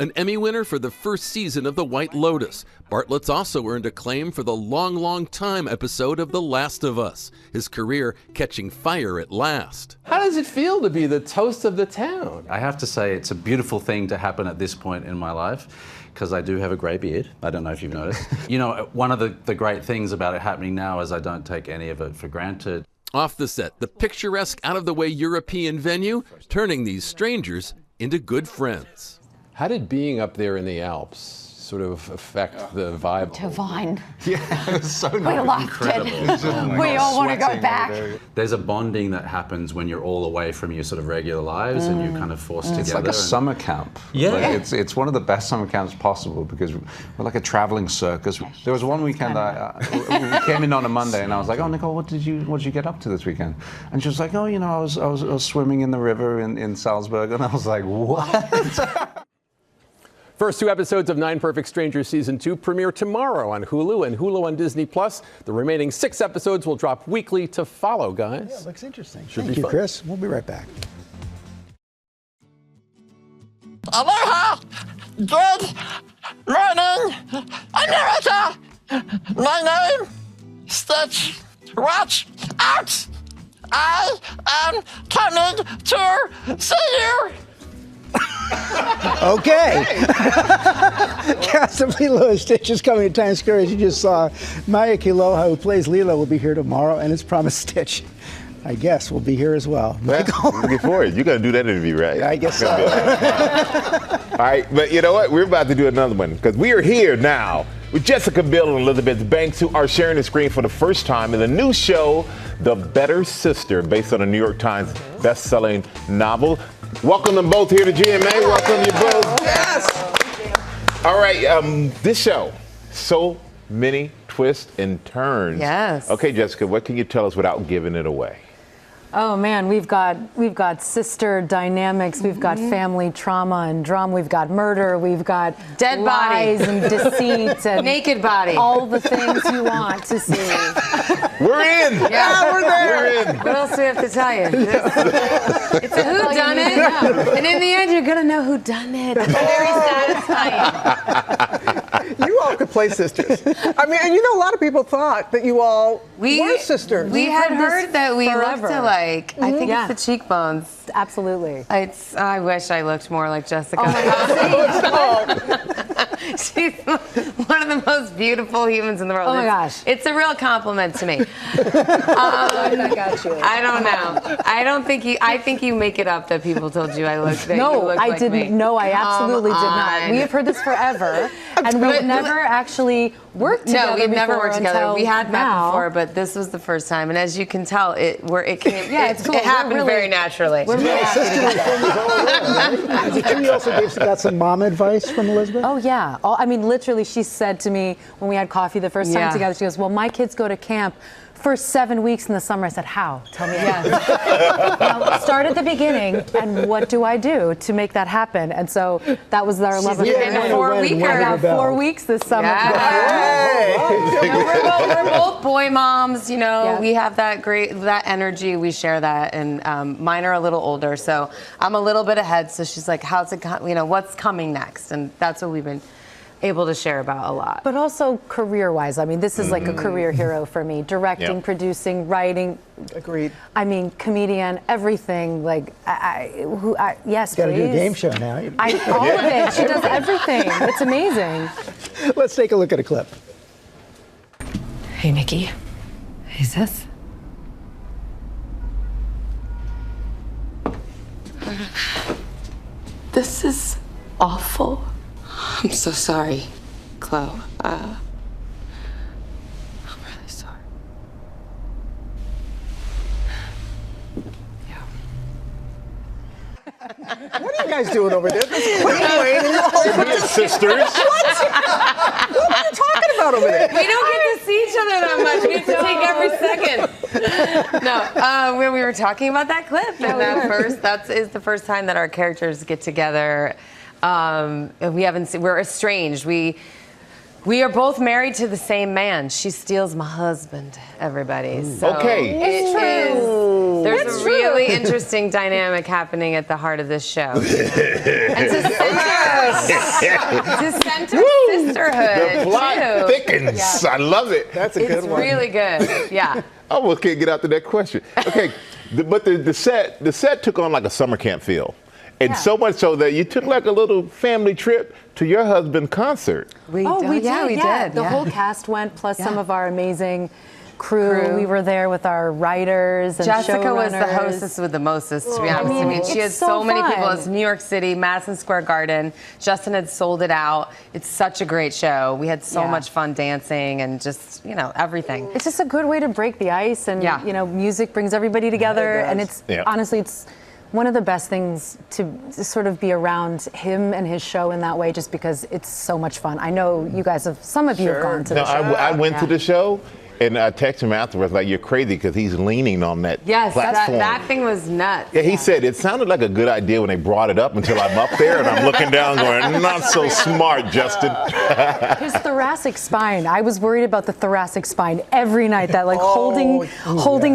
An Emmy winner for the first season of The White Lotus, Bartlett's also earned acclaim for the Long, Long Time episode of The Last of Us, his career catching fire at last. How does it feel to be the toast of the town? I have to say it's a beautiful thing to happen at this point in my life, because I do have a grey beard. I don't know if you've noticed. You know, one of the great things about it happening now is I don't take any of it for granted. Off the set, the picturesque, out-of-the-way European venue, turning these strangers into good friends. How did being up there in the Alps sort of affect the vibe? Divine. Yeah, it was so We loved it. We all want to go back. There's a bonding that happens when you're all away from your sort of regular lives and you're kind of forced together. It's like a summer camp. Yeah. Like it's one of the best summer camps possible because we're like a traveling circus. There was one weekend we came in on a Monday and I was like, oh, Nicole, what did you get up to this weekend? And she was like, oh, you know, I was swimming in the river in Salzburg. And I was like, what? First 2 episodes of 9 Perfect Strangers Season 2 premiere tomorrow on Hulu and Hulu on Disney+. The remaining 6 episodes will drop weekly to follow, guys. Yeah, looks interesting. Should Thank be you, fun. Chris. We'll be right back. Aloha! Good morning, America! My name, Stitch. Watch out! I am coming to see you! Okay. Cast of Lilo and Stitch is coming to Times Square, as you just saw. Maya Kiloha, who plays Lilo, will be here tomorrow, and it's promised Stitch, I guess, will be here as well. Michael? Looking forward. You're going to do that interview, right? I guess so. All right, but you know what? We're about to do another one because we are here now with Jessica Biel and Elizabeth Banks, who are sharing the screen for the first time in the new show, The Better Sister, based on a New York Times best-selling novel. Welcome them both here to GMA. Welcome you both. Yes. All right, this show, so many twists and turns. Yes. Okay, Jessica, what can you tell us without giving it away? Oh man, we've got sister dynamics, we've got family trauma and drama, we've got murder, we've got dead lies body and deceit and naked body, all the things you want to see. We're in. Yeah, we're there. We're in. What else do we have to tell you? It's a whodunit, and in the end, you're gonna know who done it. It's very satisfying. You all could play sisters. I mean, and you know, a lot of people thought that you all were sisters. We had heard that we forever. looked alike. I think it's the cheekbones. Absolutely. I wish I looked more like Jessica. Oh my God. She's one of the most beautiful humans in the world. Oh my gosh. It's a real compliment to me. I got you. I don't know. I think you make it up that people told you I looked. No, I didn't. No, I absolutely did not. We have heard this forever, and we've never actually worked together. No, we've never worked together. We had met now. before, but this was the first time. And as you can tell, it came. Yeah, it's cool. It happened We're very naturally. We're really Is it true you also got some mom advice from Elizabeth? Oh, yeah. I mean, literally, she said to me when we had coffee the first time together, she goes, well, my kids go to camp for 7 weeks in the summer. I said, how? Tell me how. Now, start at the beginning, and what do I do to make that happen? And so that was our love affair. She's been 4 weeks. About 4 weeks this summer. We're both boy moms, you know. Yeah. We have that energy. We share that, and mine are a little older, so I'm a little bit ahead. So she's like, "How's it? What's coming next?" And that's what we've been able to share about a lot. But also career-wise, I mean, this is like a career hero for me. Directing, producing, writing. Agreed. I mean, comedian, everything. Like, yes, Got to do a please. game show now. All of it. She does everything. It's amazing. Let's take a look at a clip. Hey, Nikki. Hey, sis. This is awful. I'm so sorry, Chloe. I'm really sorry. What are you guys doing over there? This Queen and your whole sisters. What? What are you talking about over there? We don't get to see each other that much. We have to take every second. No, when we were talking about that clip, and that is the first time that our characters get together. We haven't seen. We're estranged. We are both married to the same man. She steals my husband, everybody. So there's a really interesting dynamic happening at the heart of this show. And to center sisterhood, The plot thickens. Yeah. I love it. That's a good one. It's really good. Yeah. I almost can't get out to that question. Okay, but the set took on like a summer camp feel. And so much so that you took like a little family trip to your husband's concert. We did. The whole cast went, plus some of our amazing crew. We were there with our writers and Jessica was the showrunners. hostess with the mostest, to be honest. I mean, she has so many people. It's New York City, Madison Square Garden. Justin had sold it out. It's such a great show. We had so much fun dancing and just, everything. It's just a good way to break the ice, and music brings everybody together, and it's honestly, it's one of the best things to sort of be around him and his show in that way, just because it's so much fun. I know you guys have, some of you have gone to the show. I went to the show, and I texted him afterwards, like, you're crazy, because he's leaning on that platform. That thing was nuts. Yeah, he said it sounded like a good idea when they brought it up until I'm up there and I'm looking down going, not so smart, Justin. His thoracic spine. I was worried about the thoracic spine every night, that holding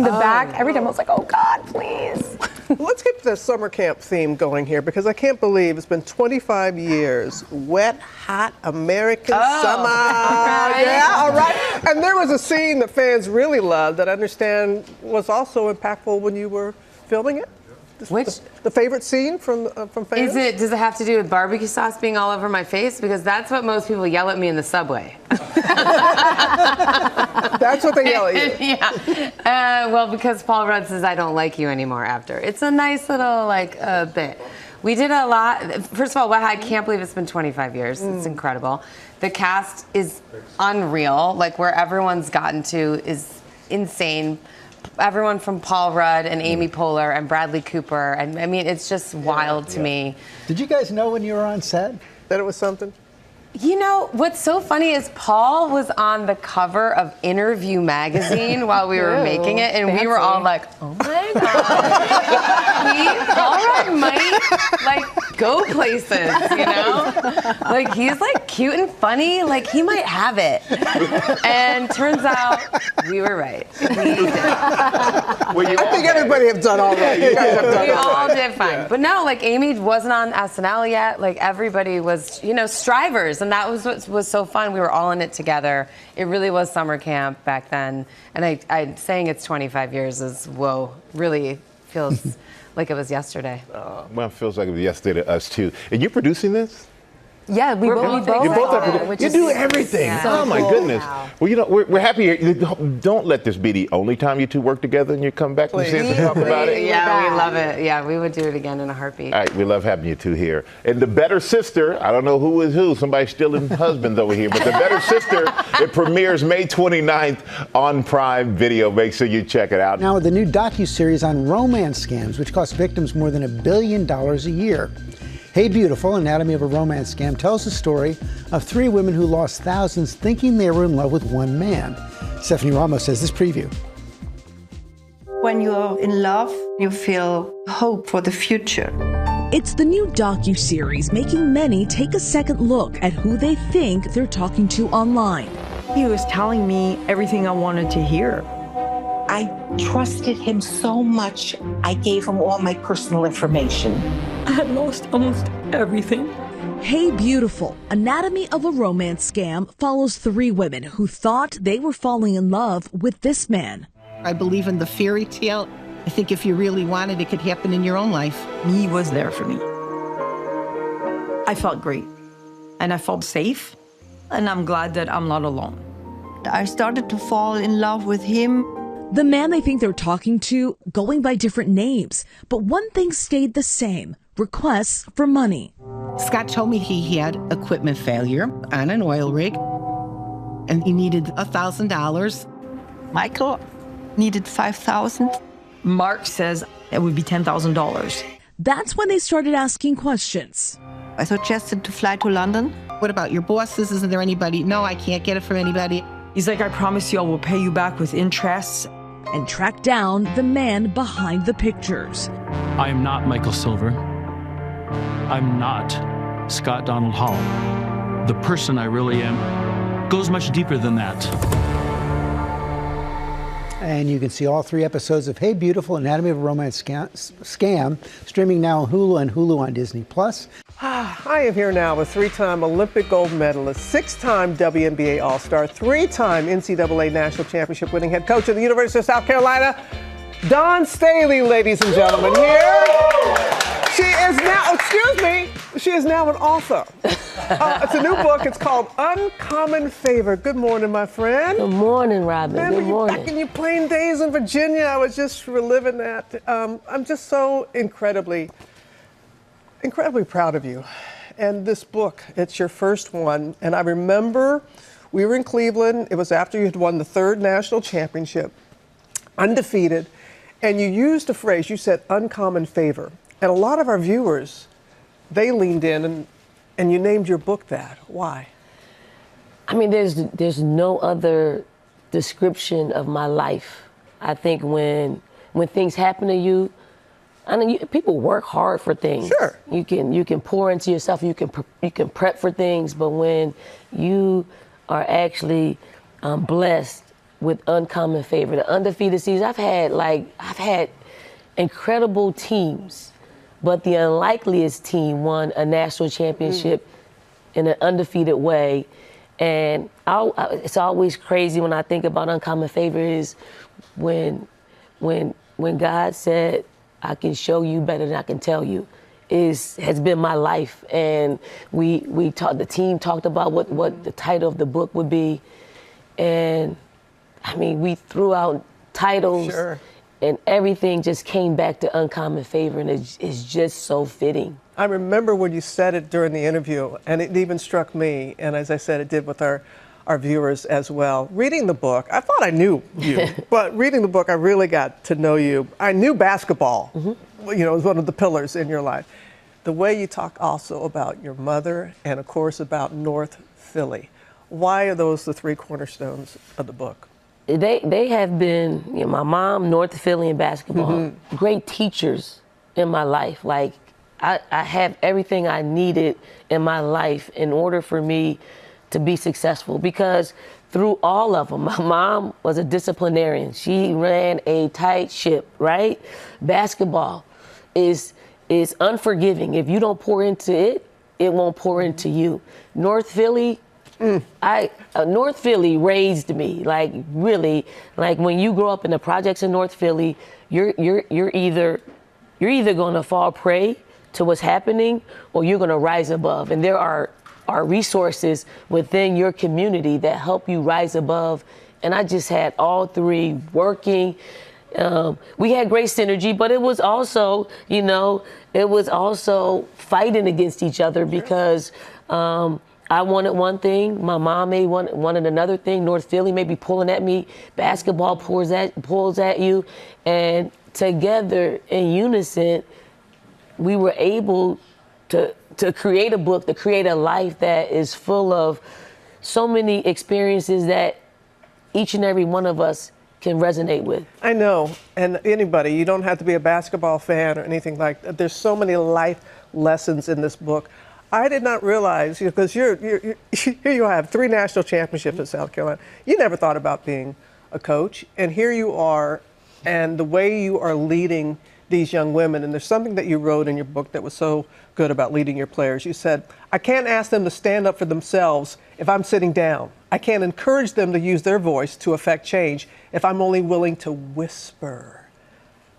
the back. Every time I was like, oh God, please. Let's get the summer camp theme going here, because I can't believe it's been 25 years. Wet, hot American summer. All right. And there was a scene that fans really loved that I understand was also impactful when you were filming it. Which? The favorite scene from fans? Does it have to do with barbecue sauce being all over my face? Because that's what most people yell at me in the subway. That's what they yell at you? Yeah. Well, because Paul Rudd says I don't like you anymore after. It's a nice little bit. We did a lot. First of all, I can't believe it's been 25 years. It's incredible. The cast is unreal. Like, where everyone's gotten to is insane. Everyone from Paul Rudd and Amy Poehler and Bradley Cooper. And I mean, it's just wild to me. Did you guys know when you were on set that it was something? You know, what's so funny is Paul was on the cover of Interview magazine while we were making it, and we were all like, oh my God. Paul Rudd might, go places, Like, he's, cute and funny. Like, he might have it. And turns out we were right. We did. I think everybody have done all right. You guys have done we all all right. did fine. But no, Amy wasn't on SNL yet. Everybody was, strivers. And that was what was so fun. We were all in it together. It really was summer camp back then. And I saying it's 25 years is, whoa, really feels like it was yesterday. Well, it feels like it was yesterday to us, too. And you're producing this? Yeah, we both are. You do everything. So my cool. goodness. Well, we're happy here. Don't let this be the only time you two work together and you come back and talk about it. Yeah, we love it. Yeah, we would do it again in a heartbeat. All right, we love having you two here. And The Better Sister, I don't know who is who. Somebody's stealing husbands over here. But The Better Sister, it premieres May 29th on Prime Video. Make sure you check it out. Now, the new docuseries on romance scams, which cost victims more than $1 billion a year. Hey Beautiful, Anatomy of a Romance Scam, tells the story of 3 women who lost thousands thinking they were in love with one man. Stephanie Ramos says this preview. When you're in love, you feel hope for the future. It's the new docuseries making many take a second look at who they think they're talking to online. He was telling me everything I wanted to hear. I trusted him so much, I gave him all my personal information. I had lost almost everything. Hey Beautiful, Anatomy of a Romance Scam follows 3 women who thought they were falling in love with this man. I believe in the fairy tale. I think if you really wanted, it could happen in your own life. He was there for me. I felt great, and I felt safe, and I'm glad that I'm not alone. I started to fall in love with him. The man they think they're talking to going by different names, but one thing stayed the same: requests for money. Scott told me he had equipment failure on an oil rig, and he needed $1,000. Michael needed $5,000. Mark says it would be $10,000. That's when they started asking questions. I suggested to fly to London. What about your bosses? Isn't there anybody? No, I can't get it from anybody. He's like, I promise you I will pay you back with interest. And tracked down the man behind the pictures. I am not Michael Silver. I'm not Scott Donald Hall. The person I really am goes much deeper than that. And you can see all 3 episodes of Hey Beautiful, Anatomy of a Romance Scam, streaming now on Hulu and Hulu on Disney+. I am here now with 3-time Olympic gold medalist, 6-time WNBA All-Star, 3-time NCAA National Championship winning head coach of the University of South Carolina, Dawn Staley, ladies and gentlemen, here. She is now, she is now an author. It's a new book. It's called Uncommon Favor. Good morning, my friend. Good morning, Robin. Good morning. Back in your playing days in Virginia, I was just reliving that. I'm just so incredibly proud of you. And this book, it's your first one. And I remember we were in Cleveland. It was after you had won the 3rd national championship, undefeated. And you used a phrase, you said uncommon favor. And a lot of our viewers, they leaned in and you named your book that. Why? I mean, there's no other description of my life. I think when things happen to you, I mean, people work hard for things. Sure. You can pour into yourself. You can prep for things. But when you are actually blessed with uncommon favor, the undefeated season, I've had incredible teams, but the unlikeliest team won a national championship in an undefeated way. And it's always crazy when I think about uncommon favor is when God said, I can show you better than I can tell you, has been my life. And the team talked about what the title of the book would be. And I mean, we threw out titles. Sure. And everything just came back to uncommon favor, and it's just so fitting. I remember when you said it during the interview, and it even struck me, and as I said, it did with our viewers as well. Reading the book, I thought I knew you, but reading the book, I really got to know you. I knew basketball, was one of the pillars in your life. The way you talk also about your mother, and of course about North Philly. Why are those the 3 cornerstones of the book? They have been, my mom, North Philly and basketball, great teachers in my life. Like, I have everything I needed in my life in order for me to be successful, because through all of them, my mom was a disciplinarian. She ran a tight ship, right? Basketball is unforgiving. If you don't pour into it, it won't pour into you. North Philly, North Philly raised me, like really. Like when you grow up in the projects in North Philly, you're either going to fall prey to what's happening, or you're going to rise above. And there are resources within your community that help you rise above. And I just had all 3 working. We had great synergy, but it was also, fighting against each other because. I wanted one thing, my mom wanted another thing, North Philly may be pulling at me, basketball pulls at you, and together in unison, we were able to create a book, to create a life that is full of so many experiences that each and every one of us can resonate with. I know, and anybody, you don't have to be a basketball fan or anything like that. There's so many life lessons in this book. I did not realize, because here you have 3 national championships in South Carolina. You never thought about being a coach, and here you are, and the way you are leading these young women, and there's something that you wrote in your book that was so good about leading your players. You said, I can't ask them to stand up for themselves if I'm sitting down. I can't encourage them to use their voice to affect change if I'm only willing to whisper.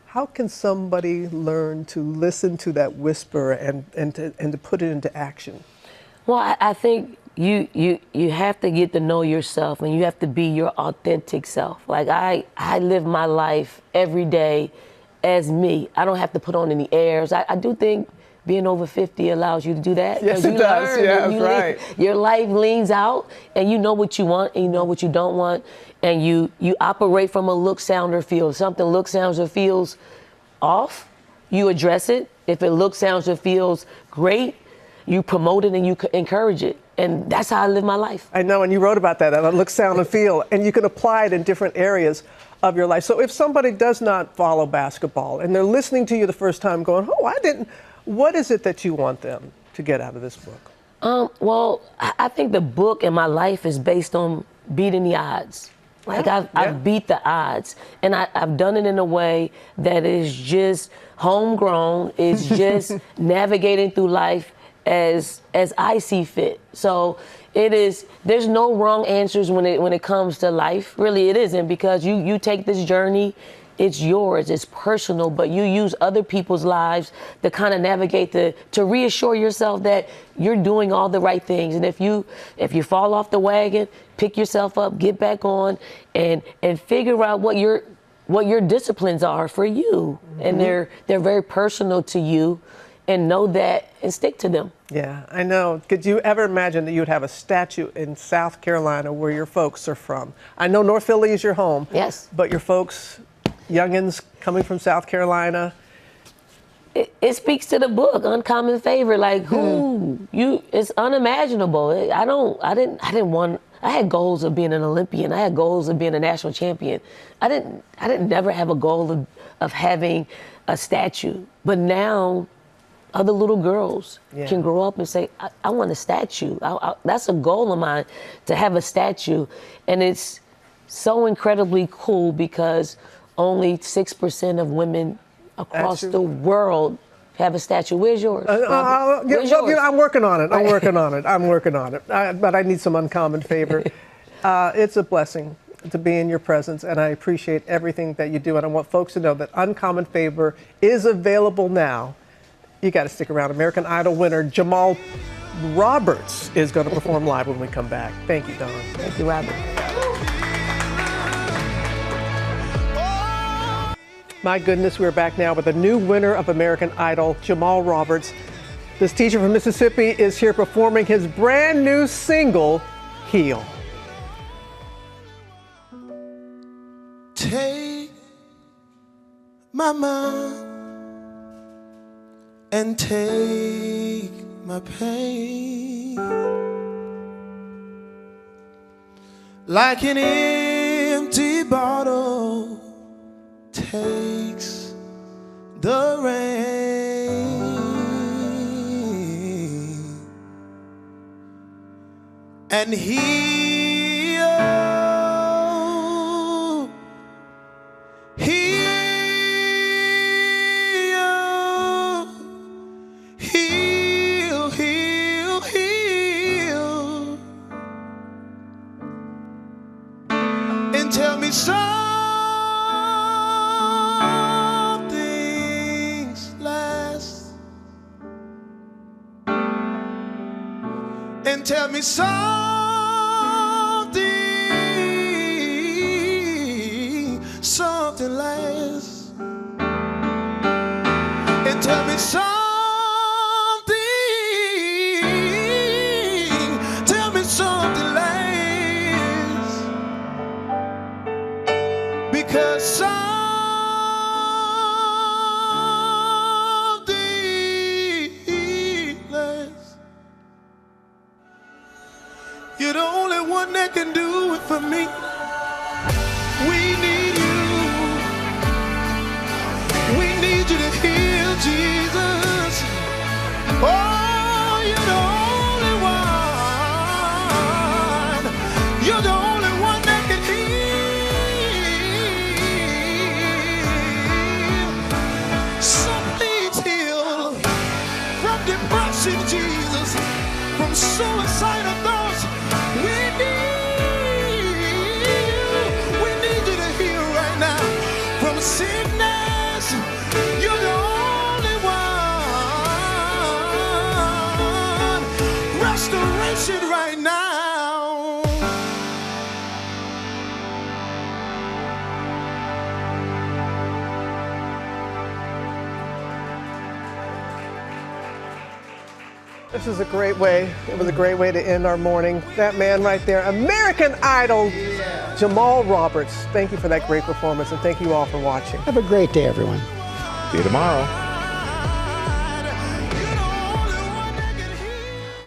How can somebody learn to listen to that whisper and to put it into action? Well, I think you have to get to know yourself, and you have to be your authentic self. Like I live my life every day as me. I don't have to put on any airs. I do think being over 50 allows you to do that. Yes, it does. Yeah, that's right. Your life leans out, and you know what you want, and you know what you don't want, and you operate from a look, sound, or feel. If something looks, sounds, or feels off, you address it, If it looks, sounds, or feels great, you promote it and you encourage it. And that's how I live my life. I know, and you wrote about that, look, sound, and feel, and you can apply it in different areas of your life. So if somebody does not follow basketball and they're listening to you the first time going, oh, I didn't, what is it that you want them to get out of this book? Well, I think the book and my life is based on beating the odds. Like I've beat the odds, and I've done it in a way that is just homegrown. It's just navigating through life as I see fit. So there's no wrong answers when it comes to life. Really, it isn't, because you take this journey, it's yours, it's personal, but you use other people's lives to kind of navigate to reassure yourself that you're doing all the right things. And if you fall off the wagon, pick yourself up, get back on, and figure out what your disciplines are for you. Mm-hmm. And they're very personal to you, and know that and stick to them. Yeah, I know. Could you ever imagine that you would have a statue in South Carolina where your folks are from? I know North Philly is your home. Yes. But your folks, youngins coming from South Carolina. It speaks to the book, Uncommon Favor. Like it's unimaginable. I had goals of being an Olympian. I had goals of being a national champion. I didn't never have a goal of having a statue. But now, other little girls can grow up and say, I want a statue. That's a goal of mine, to have a statue. And it's so incredibly cool because only 6% of women across the world have a statue. Where's yours? Where's yours? I'm working on it. But I need some Uncommon Favor. It's a blessing to be in your presence, and I appreciate everything that you do. And I want folks to know that Uncommon Favor is available now. You got to stick around. American Idol winner Jamal Roberts is going to perform live when we come back. Thank you, Don. Thank you, Robert. My goodness, we're back now with a new winner of American Idol, Jamal Roberts. This teacher from Mississippi is here performing his brand new single, Heal. Take my mind and take my pain, like an empty bottle takes the rain, and heal. Tell me something's last, and tell me something last, and tell me something last. Because something less. You're the only one that can do it for me. We need you. We need you to heal, Jesus. Oh, you're the only one. You're the only one that can heal. Depression, Jesus, from suicidal thoughts. We need you to heal right now. From sickness, you're the only one. Restoration right now. This is a great way. It was a great way to end our morning. That man right there, American Idol, Jamal Roberts. Thank you for that great performance, and thank you all for watching. Have a great day, everyone. See you tomorrow.